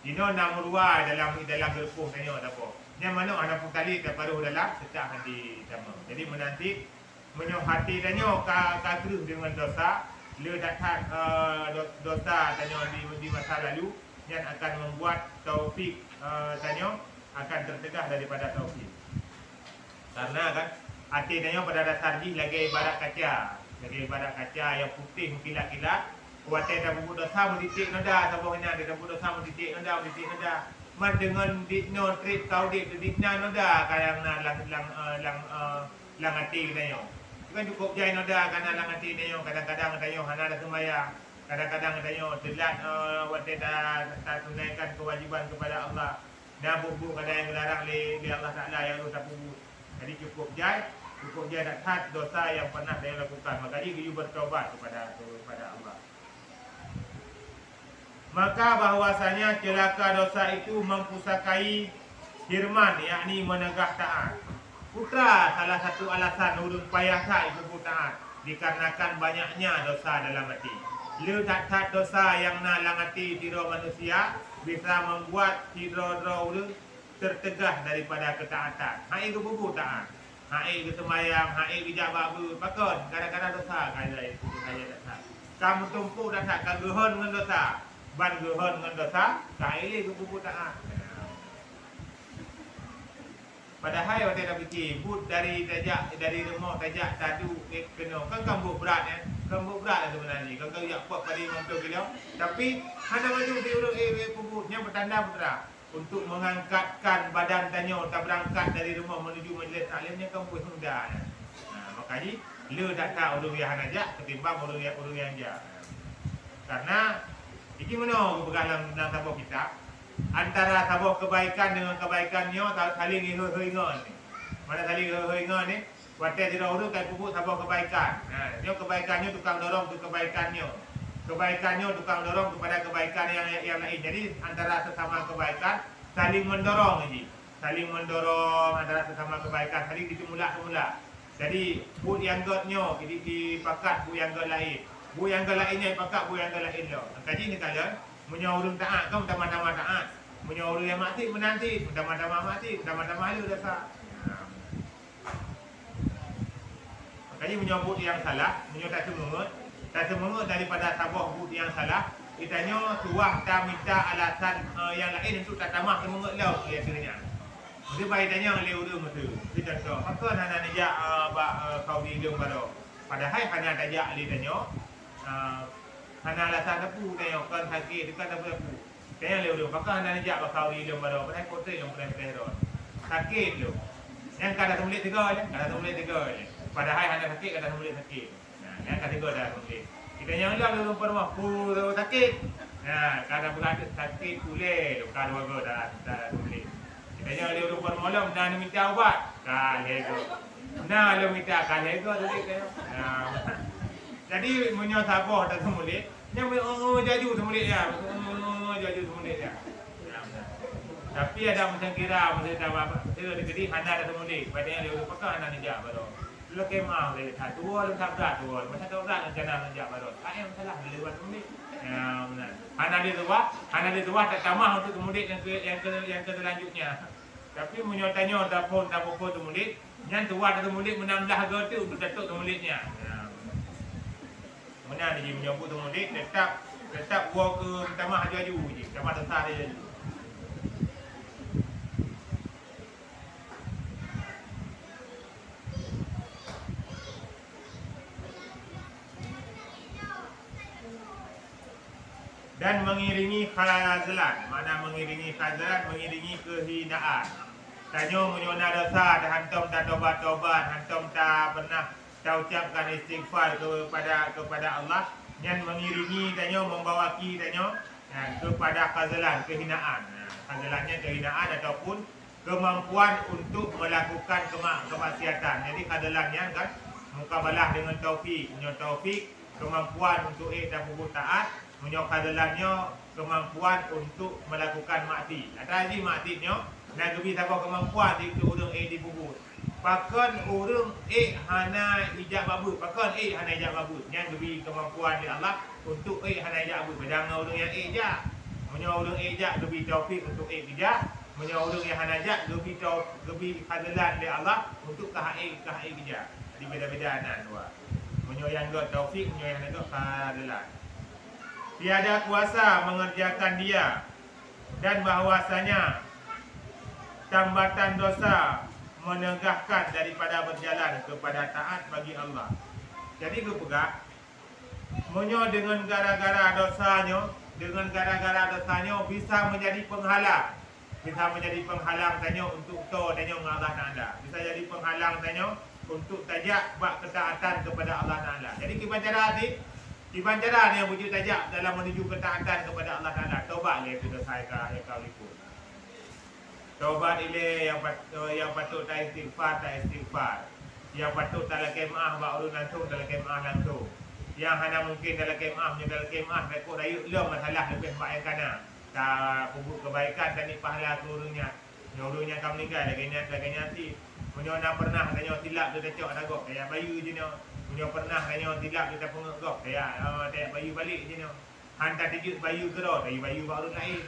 Dino nak murwa dalam gerpuh tanya tak apa. Yang mana anak pun kali tak pada dalam sejak hati sama. Jadi menanti menyohati tanya kagruh dengan dosa, le datang dosa tanya di masa lalu yang akan membuat taufik tanya akan tercegah daripada taufik. Karena kan hati tanya pada dasar ni lagi ibarat kaca. Lagi ibarat kaca yang putih kilat-kilat. Kuatai dah bubuh dosa mendidik nada sabahnya dia dah bubuh dosa mendidik nada man dengan dikno trip kau dikna nada kayang lang hati tanya. Kan cukup jai nada kana lang hati tanya kadang-kadang tanya hana dah sembahyang. Kadang-kadang tanya telat waktu tak tunaikan kewajiban kepada Allah. Dah bubuh kadang yang larang le Allah Taala yang tak bubuh. Jadi cukup jai tak had dosa yang pernah dia lakukan. Maka dia bertaubat kepada Allah. Maka bahwasanya celaka dosa itu mempusakai firman, yakni menegak taat. Putra salah satu alasan urun payah tak ibu taat dikarenakan banyaknya dosa dalam hati. Le tak dosa yang nalang hati tiro manusia bisa membuat tiro urun tertegah daripada ketaatan. Hai ke bubu taat. Hai ke sembahyang, hai bijak babu, pakon kadang-kadang dosa kaya itu saya tak. Kamu tumpuk dah tak kaguhon dengan dosa. Ban guhon dengan dosa, kaya ke bubu taat. Padahal waktu dah fikir, but dari rumah tajak tadu kena. Kan kamu berat kamu berat sebenarnya. Kamu yak buat pada imam tu kena. Tapi hana maju di urut puputnya bertanda putra untuk mengangkatkan badan tanya tak berangkat dari rumah menuju majlis taklimnya kamu mudah. Makanya le tak tahu urut yang ajak ketimbang urut yang dia. Karena iki mana bergalang dalam tabuk kita antara tabuk kebaikan dengan kebaikannya saling ingat ni. Mana saling ingat ni? Waktu tidak urut kai pupuk tabuk kebaikan. Dia kebaikannya tukang dorong ke kebaikannya. Kebaikannya tukang dorong kepada kebaikan yang lain. Jadi antara sesama kebaikan saling mendorong aja. Saling mendorong antara sesama kebaikan, saling ditemula-temula. Jadi bu yang gotnya dipakat bu yang got lain. Bu yang lainnya pakat bu yang lain lo. Kaji ni kalian menyuruh taat kau tambah-tambah taat. Menyuruh yang mati menanti, tambah-tambah mati, tambah-tambah lu dosa. Makanya menyebut yang salah, menyebut tak semangat daripada tabah but yang salah. Ditanya tuah tak minta alasan yang lain untuk tak tamah semangat lo biasanya. Mesti baik tanya oleh urus mesti. Kita contoh, apa hana najak kau di hidung baru. Padahal hana tajak dia tanya. Hana alasan apa tanya kan sakit dekat apa. Tanya le urus, maka hana najak kau di hidung baru. Padahal kota yang pernah teror. Sakit lo. Yang kada sembulit tiga je, kada sembulit tiga je. Padahal hana sakit kada sembulit sakit. Yang ketiga dah sembulit. Kita yang lah lu rumah puru sakit. Kada berada sakit pulih, luka dua dah sembulit. Kita yang lu rumah malam dah minta ubat. Lego. Lu minta lego tadi kan. Jadi menyo sabar tak semulit. Yang jaju semulit ya. Jaju semulit ya. Tapi ada macam kira macam apa? Jadi hana ada semulit. Padahal dia pakai hana ni jak baru. Lu kemah le tak dua lu tak berat dua. Macam tu berat jangan jak baru. Ayam salah lewat semulit. Ya benar. Hana dia tua tak tamah untuk semulit yang selanjutnya. Tapi menyo tanya tak pun semulit. Yang tua ada semulit menambah harga tu untuk datuk semulitnya. Mana dia menyambut semulit tetap gua ke tamah haju je. Tamah besar dia. Dan mengiringi khazalan. Mana mengiringi khazalan? Mengiringi kehinaan. Tanyo menyona dosa, dah hantam tak tobat-tobat, hantam tak pernah tak ucapkan istighfar kepada Allah. Yang mengiringi tanyo, membawaki tanyo kepada khazalan, kehinaan. Khazalannya kehinaan ataupun kemampuan untuk melakukan kemaksiatan. Jadi khazalannya kan mukabalah dengan taufik, kemampuan untuk dan berbuat taat. Khazalannya kemampuan untuk melakukan maksiat. Ada lagi maksiatnya nak lebih siapa kemampuan di orang dibubur. Pakan orang hana ijab babut. Pakan hana ijab babut. Yang lebih kemampuan di Allah untuk hana ijab babut. Jangan orang yang ijab. Menyo orang ijab lebih taufik untuk ijab. Menyo orang yang hana ijab lebih khazalan di Allah untuk ijab. Jadi beda-beda nan dua. Menyo yang dua taufik, menyo yang dua khazalan. Tiada kuasa mengerjakan dia dan bahwasanya tambatan dosa menegahkan daripada berjalan kepada taat bagi Allah. Jadi kepegak menyo dengan gara-gara dosanya bisa menjadi penghalang. Bisa menjadi penghalang tanyo untuk tanyo Allah Taala. Bisa jadi penghalang tanyo untuk tajak bak ketaatan kepada Allah Taala. Jadi Iban cara ni yang wujud tajak dalam menuju ketaatan kepada Allah Taala. Taubat le itu dosa yang kau lipu. Taubat ile yang patut tak istighfar. Yang patut dalam kemah baru langsung dalam kemah langsung. Yang hanya mungkin dalam kemah rekod ayuk lom masalah lebih baik kana. Tak kubur kebaikan dan ni pahala turunnya. Nyuruhnya kau meninggal lagi nanti. Menyona pernah tanya silap dia cocok agak kayak bayu je ni. Punya pernah tanya tilap kita pengegok kayak tak bayu balik je ni. Hantar tijut bayu gerot, bayu baru lain.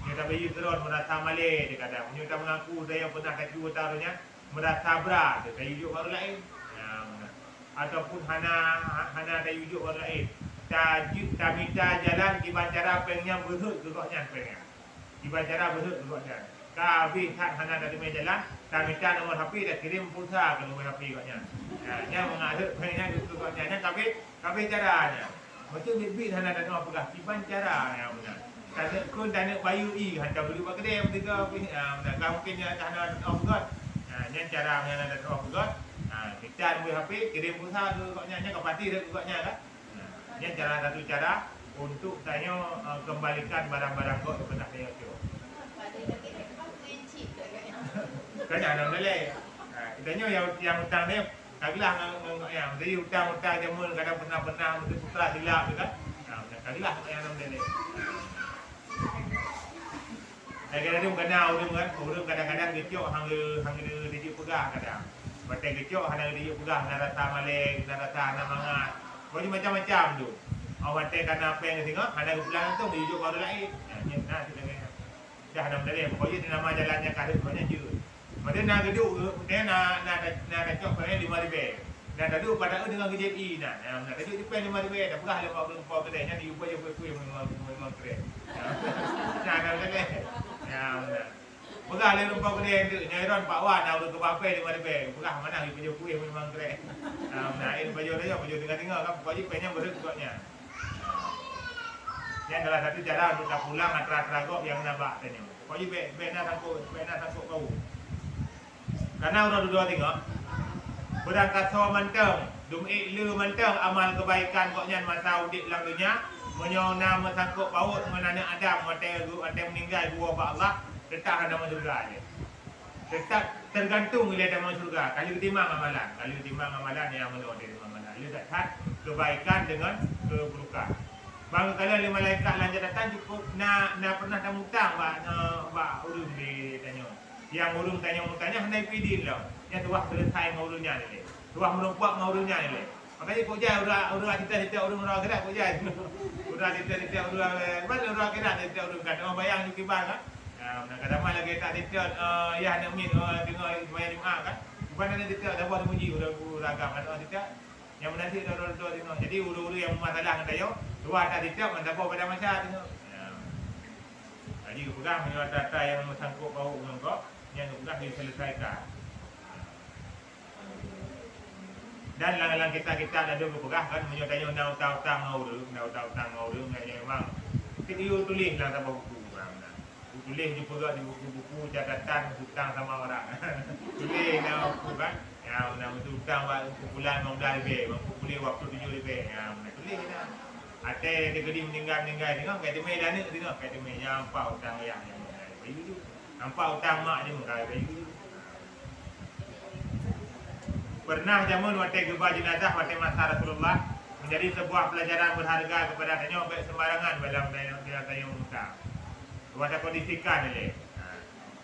Dia tak bayu gerot merasa malih dia kata. Punya tak mengaku saya pernah kaki utarunya merasa berat dia tajuk baru lain. Ataupun hana tajuk baru lain. Tak minta jalan kiban cara pengen berhut gerotnya pengen. Kiban cara berhut gerotnya. Kabih tak hana dari meja jalan, tak minta nombor HP dah kirim pulsa ke nombor HP katnya. Yang mengaduk pengen itu katnya, kabih caranya. Macam bibit hana tak nombor pegah, kiban cara yang benar. Tak kun tak nak bayu hantar beli buat kedai begitu. Benar mungkin dia tak ada off god. Yang cara yang ada off god. Kita nombor HP kirim pulsa tu katnya, yang kapati dah katnya kan. Yang cara satu cara untuk tanya kembalikan barang-barang kau kepada saya tu. Kan ada boleh. Kitanya yang hutang ni kagilah yang jadi hutang jamun kadang pernah mesti putra silap tu kan. Kagilah yang ada boleh. Kadang-kadang kena orang kadang-kadang gecok hang dia pegah kadang. Batai gecok hang dia pegah nak rasa maleng, nak rasa nak mangat. Boleh macam-macam tu. Awak kena apa yang tengok ada pulang tu dijuk baru lain. Nah tu dengan. Dah ada boleh. Pokoknya nama jalannya kadang banyak je. Macam nak duduk, dia nak cok pada 5 ribu. Nak duduk pada dengan KJI nak duduk di pen 5 ribu. Dah pernah lepas berapa kedai yang diubah je kuih memang keren. Nah dah boleh. Ya benar. Pernah le lupa kedai tu, nyairon Pak Wan dah ke bape 5 ribu. Pernah mana diubah je kuih memang keren. Nah ini baju tengah-tengah kan pokoknya pennya berut kuatnya. Yang adalah satu cara untuk tak pulang antara-antara yang nabak tanya. Pokoknya benar sangkut kau. Karena orang dua tengok berangkat sawa manteng dum lu manteng amal kebaikan kok nyan masa udik lang dunia menyona mesangkut paut menana Adam mate meninggal dua ba Allah tetap ada masuk surga je. Tetap tergantung bila ada masuk surga. Kalau ditimbang amalan yang menurut dia amalan. Lu tak kebaikan dengan keburukan. Bang kalau lima malaikat lanjut datang cukup nak pernah tamu tang ba urung di tanya. Yang urung tanya hendak pidin lah. Yang tuah selesai ngurungnya ni. Tuah merompak ngurungnya ni. Makanya kau jai urang kita urung urang gerak kau jai. Urang kita urang mana urang gerak kita urung kan. Orang bayang di kibar kan. Kadang-kadang lagi tak kita ya nak min dengar bayang Jumaat kan. Bukan ada kita dah buat muji urang agama kan kita. Yang menanti orang tua tengok. Jadi uru-uru yang masalah dengan tayo, dua tak ditiap mendapat pada masa tengok. Jadi pegang menyuat data yang bersangkut bau dengan kau, yang pegang diselesaikan. Dan lang-lang kita ada berpegang kan menyuat tayo nak utang ngau uru, memang kita tulis lah sama buku. Tulis di pegang di buku-buku catatan hutang sama orang. Tulis nama buku kan. Ya, nama tu hutang bulan mau dah lebih, boleh waktu 7 lebih. Ya, tulis dah. Ada dia gedi meninggal tengok kat temai dah ni tengok kat temai nampak hutang ayah yang bayi tu. Nampak hutang mak dia mengai bayi tu. Pernah zaman waktu gebah jenazah waktu masa Rasulullah menjadi sebuah pelajaran berharga kepada tanya baik sembarangan dalam jenazah yang hutang. Waktu kondisikan ni.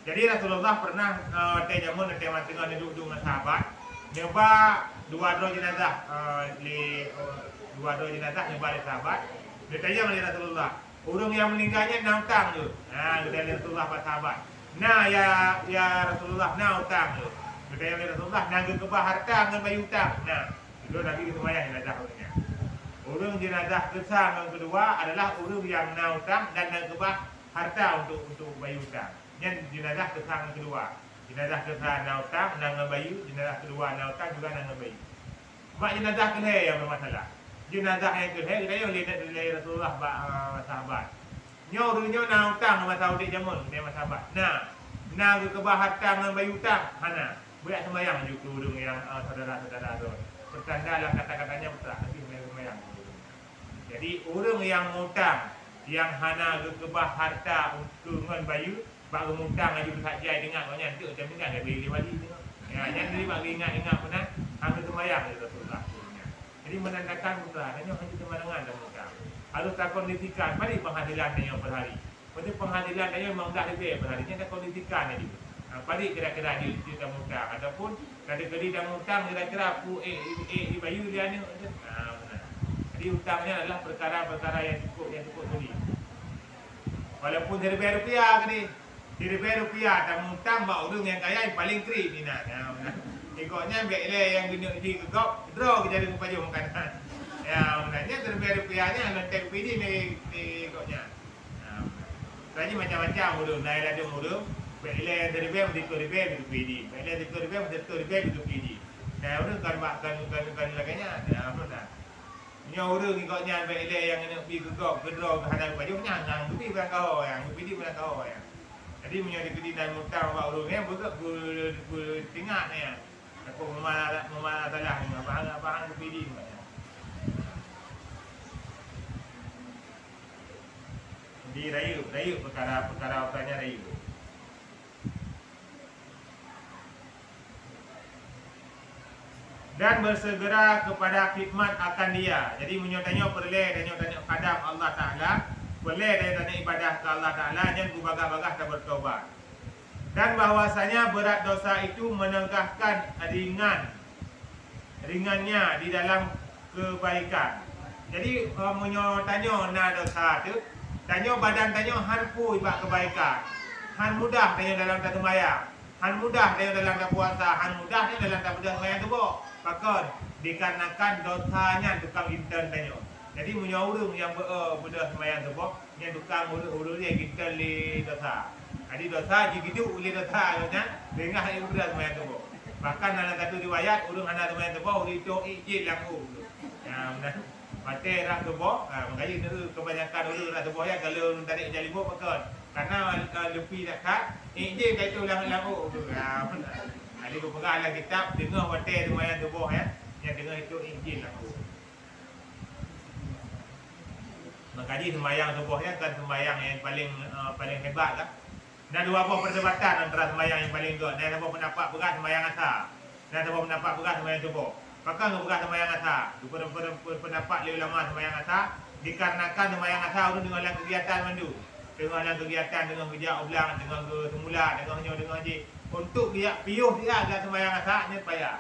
Jadi Rasulullah pernah zaman tengah duduk dengan sahabat nyoba dua jenazah dua jenazah nyoba di sahabat. Dia tanya kepada Rasulullah, orang yang meninggalnya nak hutang tu. Kata Rasulullah pada sahabat. Ya Rasulullah nak hutang tu. Dia tanya kepada Rasulullah, nak kebah harta dengan bayi hutang. Itu Nabi kesemayang jenazah orangnya. Orang jenazah kesang yang kedua adalah orang yang nak hutang dan nak kebah harta untuk bayi hutang. Yang jenazah kesang yang kedua. Jenazah kesang nak hutang dengan bayi, jenazah kedua nak hutang juga dengan bayi. Mak jenazah kelih yang bermasalah. Jenazah yang kelih kita yang lihat Rasulullah sahabat. Nyo nak hutang masa udik jamun dia sahabat. Nak kebah harta dengan bayi hutang. Hana. Buat sembahyang juga urung yang saudara-saudara tu. Bertanda lah kata-katanya betul. Nanti sembahyang. Jadi urung yang hutang yang hana kebah harta dengan bayi bak ngutang aja tak jai dengar kau nyantuk macam ni kan dia beli wali tengok. Ya, yang dia bak ingat benar hang sembahyang Rasulullah. Jadi menandakan putra hanya sembarangan dalam hutang. Harus tak kondisikan mari penghadiran dia per hari. Pada penghadiran dia memang dah lebih per hari nya ada kondisikan dia. Pada kira-kira dia dalam hutang ataupun kali-kali dalam hutang kira-kira bayu dia ni. Benar. Jadi hutangnya adalah perkara-perkara yang cukup beli. Walaupun RM1,000 ke ni RM1,000 dan hutang bak orang yang kaya yang paling krim ni nak. Ikutnya biarlah yang guna di kegop draw ke jadi pajak makanan. Ya, sebenarnya RM1,000 nya lontek PD ni ikutnya. Tadi macam-macam urung, naik ada urung. Biarlah RM1,000 RM2,000 itu PD. Biarlah RM2,000 RM3,000 itu PD. Nah, urung kan laganya. Ya, benar. Nya urung ikutnya biarlah yang nak pergi kegop ke draw ke hadap pajak nyang tu bukan kau yang PD bukan kau yang. Jadi menjadi kedi dan hutang bak urung ni bertingkat ni. Aku memang salah ni abang PD ni. Jadi rayu perkara utanya rayu. Dan bersegera kepada khidmat akan dia. Jadi menyotanya perleh dan kadang Allah Ta'ala boleh dari tanya ibadah ke Allah Ta'ala yang berbagah-bagah dan bertobat. Dan bahwasanya berat dosa itu menegahkan ringannya di dalam kebaikan. Jadi tanya nak dosa tu, tanya badan tanya han pui bak kebaikan. Han mudah tanya dalam tak sembahyang. Han mudah tanya dalam tak puasa, han mudah tanya dalam tak sembahyang tu bok. Pakon dikarenakan dosanya tukang intern tanya. Jadi punya urung yang benda sembahyang tu bok, yang tukang urung dia kita le dosa. Jadi dosa jigidu uli dosa nya dengan yang benda sembahyang tu bok. Bahkan dalam satu riwayat urung anak sembahyang tu bok itu izin laku. Ya benar. Mate rak tu bok, makanya tu kebanyakan urung rak tu bok ya kalau tarik jali bok pakon. Karena lebih dekat izin kaitu laku. Ya benar. Jadi aku peganglah kitab dengar mate sembahyang tu bok ya. Yang dengar itu izin laku. Makanya sembahyang subuhnya kan sembahyang yang paling hebat lah. Dan dua apa perdebatan antara sembahyang yang paling good. Dan apa pendapat berat sembahyang asar. Dan apa pendapat berat sembahyang subuh. Pakai ngebekas sembahyang asar. Pendapat ulama sembahyang asar dikarenakan sembahyang asar urung dengan kegiatan mandu. Dengan kegiatan dengan kerja ulang, dengan semula, dengan je. Untuk dia piuh dia agak sembahyang asar ni payah.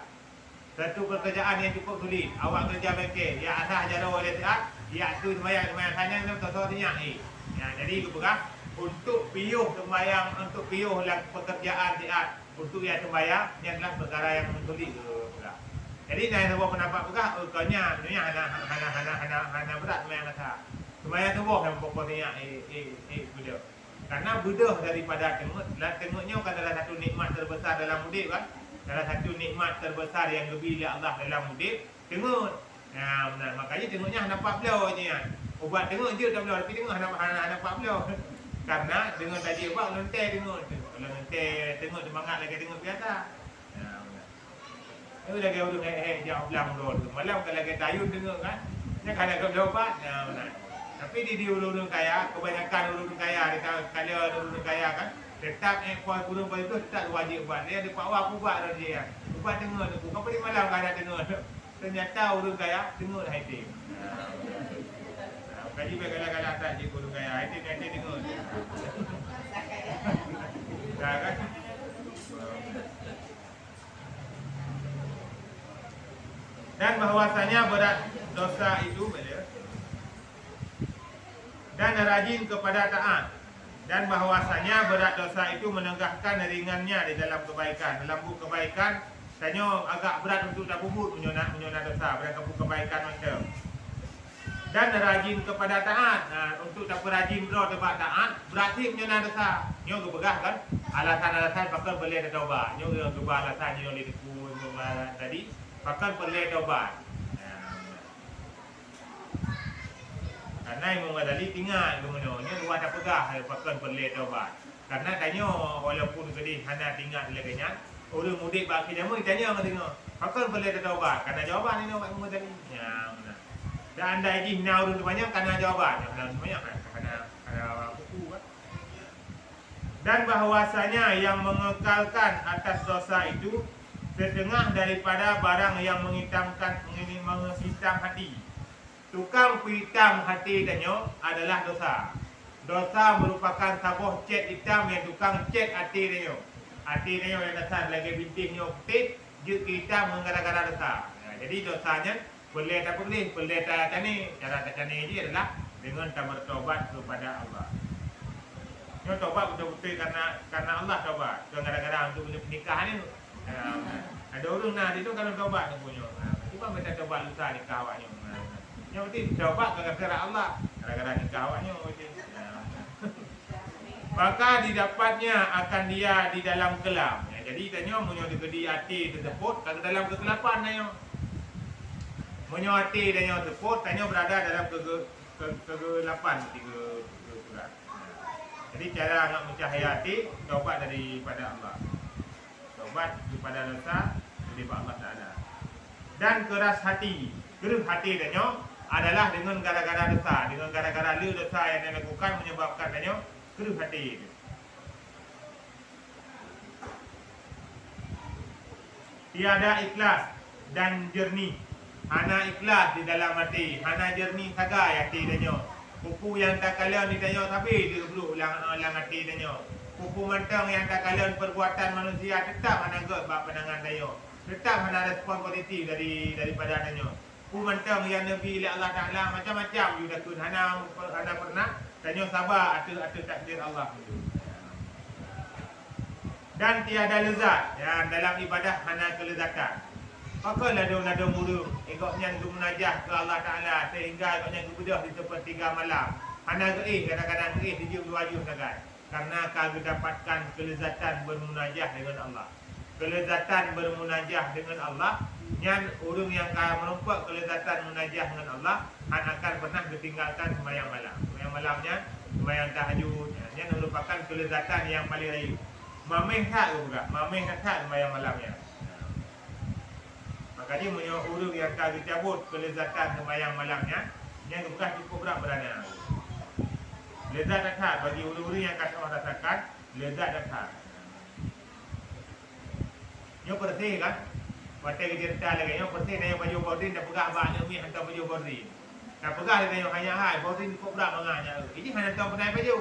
Satu pekerjaan yang cukup sulit. Awak kerja bengkel, ya asar jaro oleh taat, ya tu sembahyang asarnya tu tak tinyak ni. Ya, jadi kebekas untuk piuh sembahyang, untuk piuh lah pekerjaan taat, untuk yang sembahyang yang adalah perkara yang sulit pula. Jadi saya sebuah pendapat pegah, kanya hana berat sembahyang asar. Sembahyang subuh yang pokoknya bedah. Karena bedah daripada tengok, dan tengoknya kan adalah satu nikmat terbesar dalam mudik kan. Salah satu nikmat terbesar yang lebih oleh Allah dalam mudik, tengok. Nah, makanya tengoknya nampak belau je kan. Ubat tengok je tak belau, tapi tengok nampak belau. Karena dengan tadi ubat lontai tengok. Kalau lontai tengok semangat lagi tengok biasa. Itu lagi urung jauh belang dulu. Malam kalau lagi tayun tengok kan. Dia kan ada belau ubat. Nah, tapi di urung kaya, kebanyakan urung kaya, kalau urung kaya kan tetap kuat kurung pada itu tetap wajib buat. Dia ada pak wak buat dia. Buat tengok tu. Kau pergi malam kan ada tengok. Ternyata urung kaya tengok dah haitim. Kaji berkala-kala tak je urung kaya haitim tengok. Dah kan? Dan bahwasanya berat dosa itu benar. Dan rajin kepada taat. Dan bahwasanya berat dosa itu menegakkan ringannya di dalam kebaikan. Dalam buku kebaikan, tanya agak berat untuk tak bubut menyona dosa. Berapa kebaikan macam. Dan rajin kepada taat. Untuk tak rajin bro tebak taat, berarti menyona dosa. Nyo kebegah kan? Alasan-alasan pakar boleh taubat. Nyo kebegah alasan nyo boleh tadi. Pakar boleh taubat. Karena Imam Ghazali tinggal kemudiannya dua tak pegah pakai perlet taubat. Karena tanya walaupun kedih hana tinggal laganya, orang mudik bak kita mun tanya orang tengok, pakai perlet taubat. Karena jawapan ini Imam Ghazali. Ya, benar. Dan anda lagi hina urun banyak karena jawaban. Karena banyak karena buku kan. Dan bahwasanya yang mengekalkan atas dosa itu setengah daripada barang yang menghitam hati. Tukang hitam hati danyo adalah dosa. Dosa merupakan sabuh cat hitam yang tukang cat hati danyo. Hati danyo yang dasar lagi bintingnya putih, juk hitam menggara-gara dosa. Jadi dosanya boleh tak boleh tak tani. Cara tak tani ini adalah dengan bertobat kepada Allah. Nyo tobat betul-betul karena Allah tobat. Jangan gara-gara untuk pernikahan ni. Ada orang nah itu kalau tobat tu punya. Tiba mereka tobat lusa nikah awaknya. Yang penting tobat gara-gara Allah, gara-gara nikah awaknya. Maka didapatnya akan dia di dalam kelam. Jadi tanya munyo di hati tersebut kalau dalam kegelapan tanya. Munyo hati tanya tersebut tanya berada dalam kegelapan tiga. Jadi cara nak mencahaya hati tobat daripada Allah. Tobat daripada dosa daripada Allah Taala. Dan keras hati, keruh hati tanya adalah dengan gara-gara dosa, dengan gara-gara lu dosa yang dilakukan menyebabkan tanya keruh hati itu. Tiada ikhlas dan jernih. Hana ikhlas di dalam hati, hana jernih sagai hati tanya. Kuku yang tak kalian ditanya tapi dia perlu ulang hati tanya. Kuku mentang yang tak kalian perbuatan manusia tetap hana gak bab pandangan tanya. Tetap hana respon positif daripada tanya. Mentang yang Nabi oleh Allah Ta'ala macam-macam you dah kun hana pernah tanya sabar atas takdir Allah itu. Dan tiada lezat ya, dalam ibadah hana kelezatan. Pakailah nada murung ikutnya untuk munajah ke Allah Ta'ala sehingga ikutnya kebedah di sepertiga malam. Hana geih kadang-kadang geih di wajah sagai. Karena kau dapatkan kelezatan bermunajah dengan Allah. Kelezatan bermunajah dengan Allah yang orang yang merompak kelezatan munajah dengan Allah akan pernah ditinggalkan sembahyang malam. Sembahyang malamnya, sembahyang tahajud. Yang merupakan kelezatan yang paling rayu. Mameh tak juga, mameh tak sembahyang malamnya. Makanya punya orang yang akan dicabut kelezatan sembahyang malamnya, yang bukan cukup berat berada. Lezat tak bagi orang-orang yang kata orang rasakan, lezat tak. Nyo bersih kan? Pakai kerja rendah lagi. Yang penting yang baju boarding dah pegah banyak ni hantar baju boarding. Dah pegah dia yang hanya hai boarding kok berat manganya. Ini hanya tahu penai baju.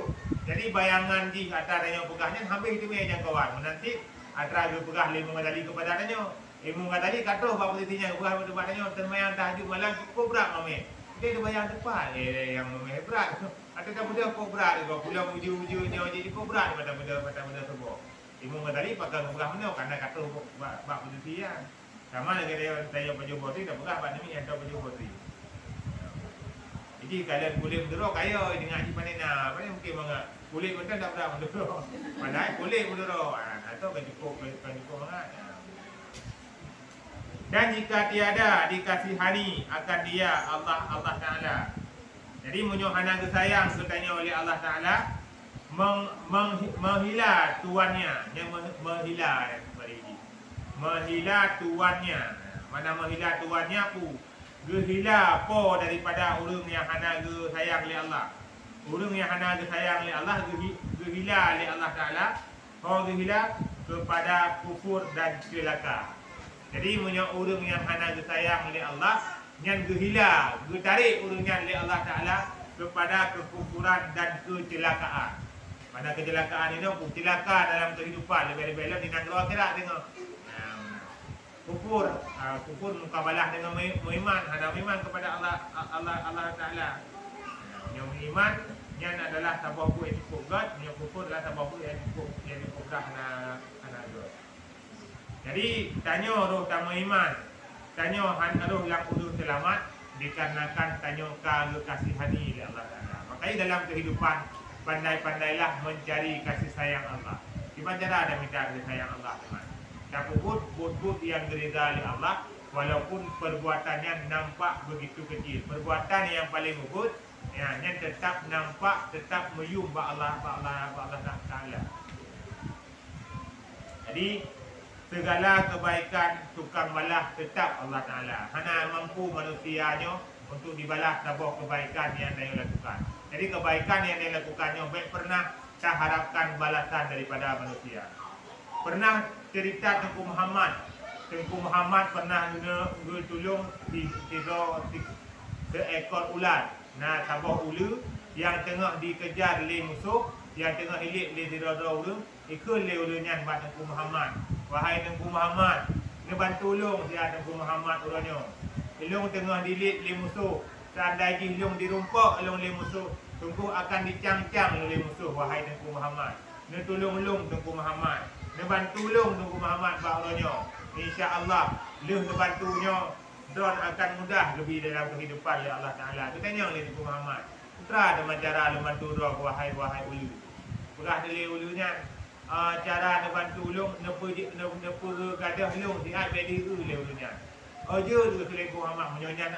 Jadi bayangan di atas yang pegahnya hampir itu yang kawan. Nanti antara dia pegah lima kali kepada adanya. Ilmu kata kata bahawa posisinya pegah pada badannya termayang tahajud malam cukup berat mami. Dia ada bayang tepat yang mami berat. Ada tak benda kok berat juga. Pulang uji-ujinya jadi kok berat pada benda tersebut. Ilmu kata pakai pegah mana karena kata bab posisi yang sama lagi dia tanya baju bodi dah pegah pada ni yang tahu baju bodi. Jadi kalian boleh berdua kaya dengan haji panena. Paling mungkin banget. Boleh pun tak berapa berdua. Padahal boleh berdua. Atau kan cukup banget. Dan jika tiada dikasihani akan dia Allah Ta'ala. Jadi menyohana kesayang katanya oleh Allah Ta'ala menghila tuannya. Yang menghila menghila tuannya. Mana menghila tuannya pu gehila po daripada urang yang hana ge sayang oleh Allah. Urang yang hana ge sayang oleh Allah gehila oleh Allah Ta'ala. Ho gehila kepada kufur dan celaka. Jadi punya urang yang hana ge sayang oleh Allah yang gehila, getarik urangnya oleh Allah Ta'ala kepada kekufuran dan kecelakaan. Pada kecelakaan ini celaka dalam kehidupan lebih-lebih di negara akhirat tengok. Kufur mukabalah dengan beriman, hanya beriman kepada Allah Ta'ala. Yang beriman yang adalah tabahu yang cukup God, yang kufur adalah tabahu yang cukup dah hana God. Jadi tanya roh tamu iman, tanya roh yang udah selamat dikarenakan tanya ke kasihani oleh Allah Ta'ala. Makanya dalam kehidupan pandai-pandailah mencari kasih sayang Allah. Di mana cara ada minta kasih sayang Allah teman. But yang gereda oleh Allah walaupun perbuatannya nampak begitu kecil. Perbuatan yang paling lembut yang tetap nampak, tetap meyum Allah Ta'ala. Jadi segala kebaikan tukang balas tetap Allah Ta'ala. Hana mampu manusianya untuk dibalas sebuah kebaikan yang dia lakukan. Jadi kebaikan yang dia lakukannya baik pernah tak harapkan balasan daripada manusia. Pernah cerita Tengku Muhammad pernah tolong seekor ular. Nah, sebuah ulu yang tengah dikejar oleh musuh, yang tengah hilik oleh dira-dira ulu, ikut oleh ulunya buat Tengku Muhammad. Wahai Tengku Muhammad, ni bantu tolong dia Tengku Muhammad urangnya. Ilung tengah dilit oleh musuh. Seandainya ilung dirumpak oleh musuh, Tengku akan dicang-cang oleh musuh. Wahai Tengku Muhammad, ni tolong Tengku Muhammad. Ni bantu tolong Tengku Muhammad bahagiannya. Insya-Allah, leh bantunya don akan mudah lebih dalam kehidupan ya Allah Ta'ala. Tu tanya oleh Tengku Muhammad. Putra dengan cara lu bantu doa wahai ulu. Purah dele ulunya cara nak bantu ulung nepu gadah ulung sihat bedi ulu ulunya. Aja tu Tengku Muhammad menyonya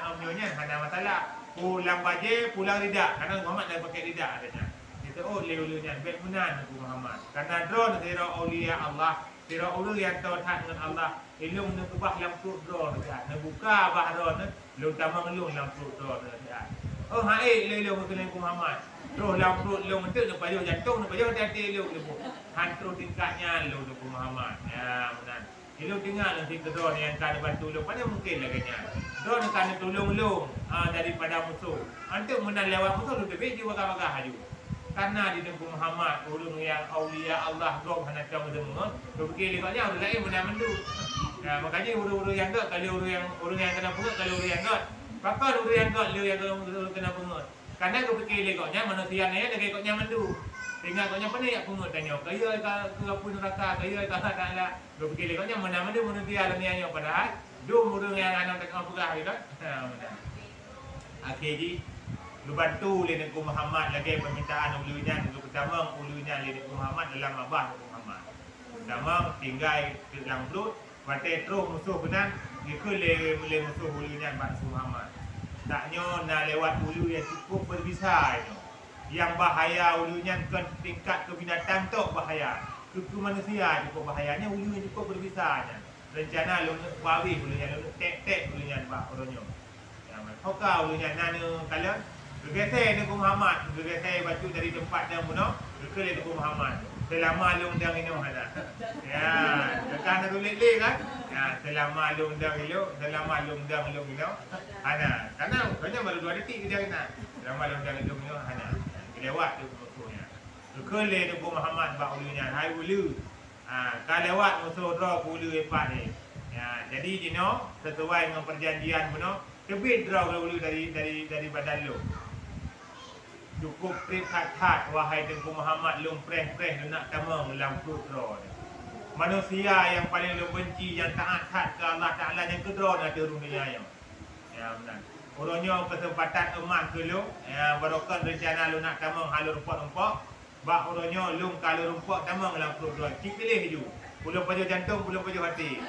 hana masalah. Pulang baje, pulang lidak. Karena Muhammad dah pakai lidak katanya. Kita le ulunya baik benar Tengku Muhammad. Karena drone tira aulia Allah, tira ulu yang tauhid dengan Allah. Ilung nak ubah yang perut drone dekat. Nak buka bahron lu tamang ilung yang perut drone dekat. Oh hai le Tengku Muhammad. Roh dalam perut lu mentuk nak payuh jantung, nak payuh hati lu lebu. Hantu tingkatnya lu Tengku Muhammad. Ya benar. Lu tinggal nanti ke drone yang kan bantu lu. Pada mungkin laganya. Drone akan tolong lu daripada musuh. Antuk menang lewat musuh lu lebih juga bakal haju. Karena di Tengku Muhammad ulung yang aulia Allah gom hana tahu semua. Lu fikir lekatnya orang lain menang mendu. Ya makanya urus yang got kalau urus yang kena pungut kalau urus yang got. Pakar urus yang got lu yang kena pungut. Karena aku fikir lekatnya manusia ni ada lekatnya mendu. Tinggal koknya pandai ya pungut tanya. Kaya ke pun neraka, kaya ke Allah Ta'ala. Lu fikir lekatnya menang mendu manusia dunia padahal urus yang anak tak pegah gitu. Ha benar. Akhirnya lu bantu oleh Tengku Muhammad lagi permintaan ulunya. Yang pertama ulunya oleh Tengku Muhammad dalam abah Tengku Muhammad. Pertama tinggal dalam perut, batai terus musuh benar, ikut le musuh ulunya Tengku Muhammad. Taknya nak lewat ulu yang cukup berbisa yang bahaya ulunya ke tingkat ke binatang tu bahaya. Ke manusia cukup bahayanya ulu yang cukup berbisa. Rencana lu nak bawi ulunya, lu tek ulunya bak orangnya. Kau ulunya nana kalau bergeser Tengku Muhammad, bergeser baju dari tempat yang bunuh, bergeser Tengku Muhammad. telah malum dah ino hana. Ya, tekan tulis le kan? Ya, telah malum dah ilo, telah malum dah ilo ino hana. Karena banyak baru 2 detik kita kena. Telah malum dah ilo ino hana. Lewat tu musuhnya. Kele tu Muhammad ba ulunya, hai ulu. Kalau lewat musuh draw ulu epat ni. Ya, jadi dino sesuai dengan perjanjian beno, kebit draw ulu dari badan lu. Cukup trip hat wahai Tengku Muhammad lung preh-preh nak tamang dalam kudra. Manusia yang paling lu benci yang taat ke Allah Taala yang kudra nak dunia yang. Ya benar. Orangnya kesempatan emas ke lu, ya barokan rencana lu nak tamang halu rumput-rumput. Bak orangnya lung kalau rumput tamang dalam kudra. Pilih ju. Pulau paju jantung, pulau paju hati.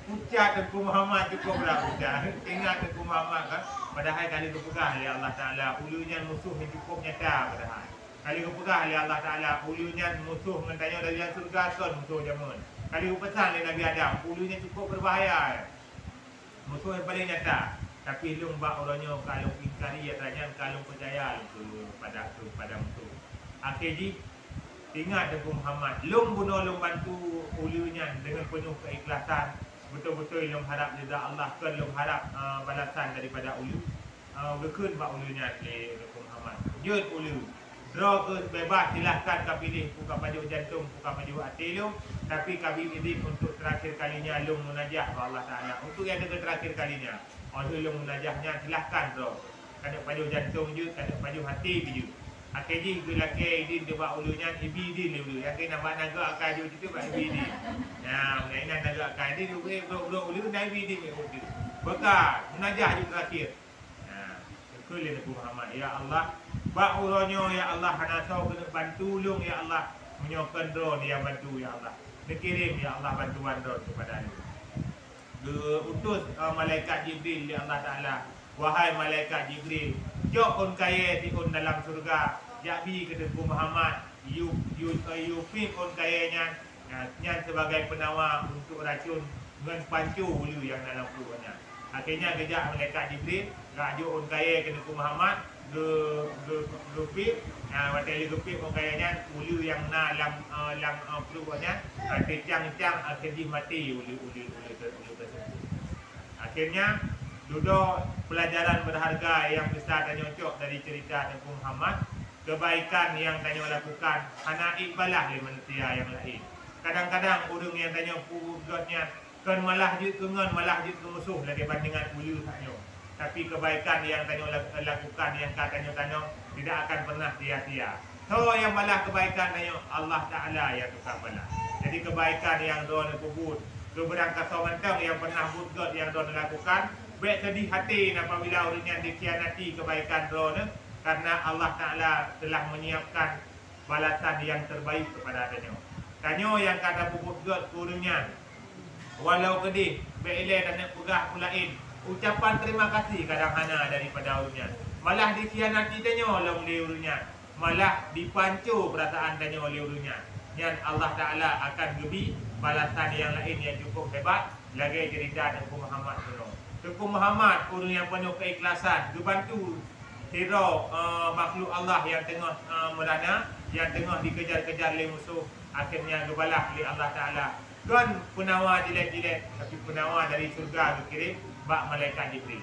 Ucap Tengku Muhammad cukup lah ucap. Ingat Tengku Muhammad kan. Padahal kali kepegah oleh Allah Ta'ala ulunya musuh yang cukup nyata padahal. Kali kepegah oleh Allah Ta'ala ulunya musuh mentanya dari yang surga kan musuh jamun. Kali kepesan oleh Nabi Adam ulunya cukup berbahaya. Musuh yang paling nyata. Tapi lung bak orangnya kalau ingkari ya tanya kalau percaya pada musuh. Akhirnya ingat Tengku Muhammad lung bunuh lung bantu ulunya dengan penuh keikhlasan. Betul-betul yang harap rida Allah kan yang harap balasan daripada ulu berkun bak ulunya oleh Muhammad jut ulu draw ke bebas silahkan kau pilih buka pajuk jantung buka pajuk hati lu tapi kami izin untuk terakhir kalinya lu munajah kepada Allah Taala untuk yang terakhir kalinya orang lu munajahnya silahkan draw kada pajuk jantung jut kada pajuk hati biju akhirnya lelaki izin dia bak ulunya ibidin dulu yang kena nak naga akan jut itu bak ibidin. Nah, mainan agak kali dia bro ulu nabi di ulu. Beka munajah di terakhir. Nah, sekali Nabi Muhammad ya Allah, ba uronyo ya Allah hanasau kena bantu lung ya Allah, menyokan drone yang bantu ya Allah. Dikirim ya Allah bantuan drone kepada dia. Diutus malaikat Jibril ya Allah Taala. Wahai malaikat Jibril, jok on kaya di on dalam surga. Jadi ke Nabi Muhammad, you pin on kayanya. Yang sebagai penawar untuk racun dengan pancu ulu yang dalam perutnya. Akhirnya kejap malaikat Jibril rajuk on kaya ke Nabi Muhammad gepip watai gepip on kayanya ulu yang dalam perutnya tercang-cang akhirnya mati ulu tersebut. Akhirnya duduk pelajaran berharga yang besar dan nyocok dari cerita Nabi Muhammad. Kebaikan yang tanya lakukan hana ikbalah oleh manusia yang lain. Kadang-kadang orang yang tanya pugotnya kan malah jut kengan malah jut ke musuh lagi bandingan ulu tanya. Tapi kebaikan yang tanya lakukan yang katanya tanya tidak akan pernah sia-sia. So yang malah kebaikan tanya Allah Taala yang tukar balas. Jadi kebaikan yang doa kubur, keberangkat sawantang yang pernah bugot yang doa lakukan, baik sedih hati apabila orang yang dikhianati kebaikan doa karena Allah Taala telah menyiapkan balasan yang terbaik kepada tanya. Tanya yang kata pupuk god kurungnya walau kedih beile dan nak pegah pulain ucapan terima kasih kadang hana daripada urunnya malah dikhianati tanya oleh urunnya malah dipancu perasaan tanya oleh urunnya yang Allah Taala akan gebi balasan yang lain yang cukup hebat lagi cerita Tengku Muhammad penuh Tengku Muhammad urun yang penuh keikhlasan dibantu hero makhluk Allah yang tengah merana yang tengah dikejar-kejar oleh musuh akhirnya gebalah oleh Allah Ta'ala. Kan penawar jilat-jilat tapi penawar dari surga dikirim bak malaikat Jibril.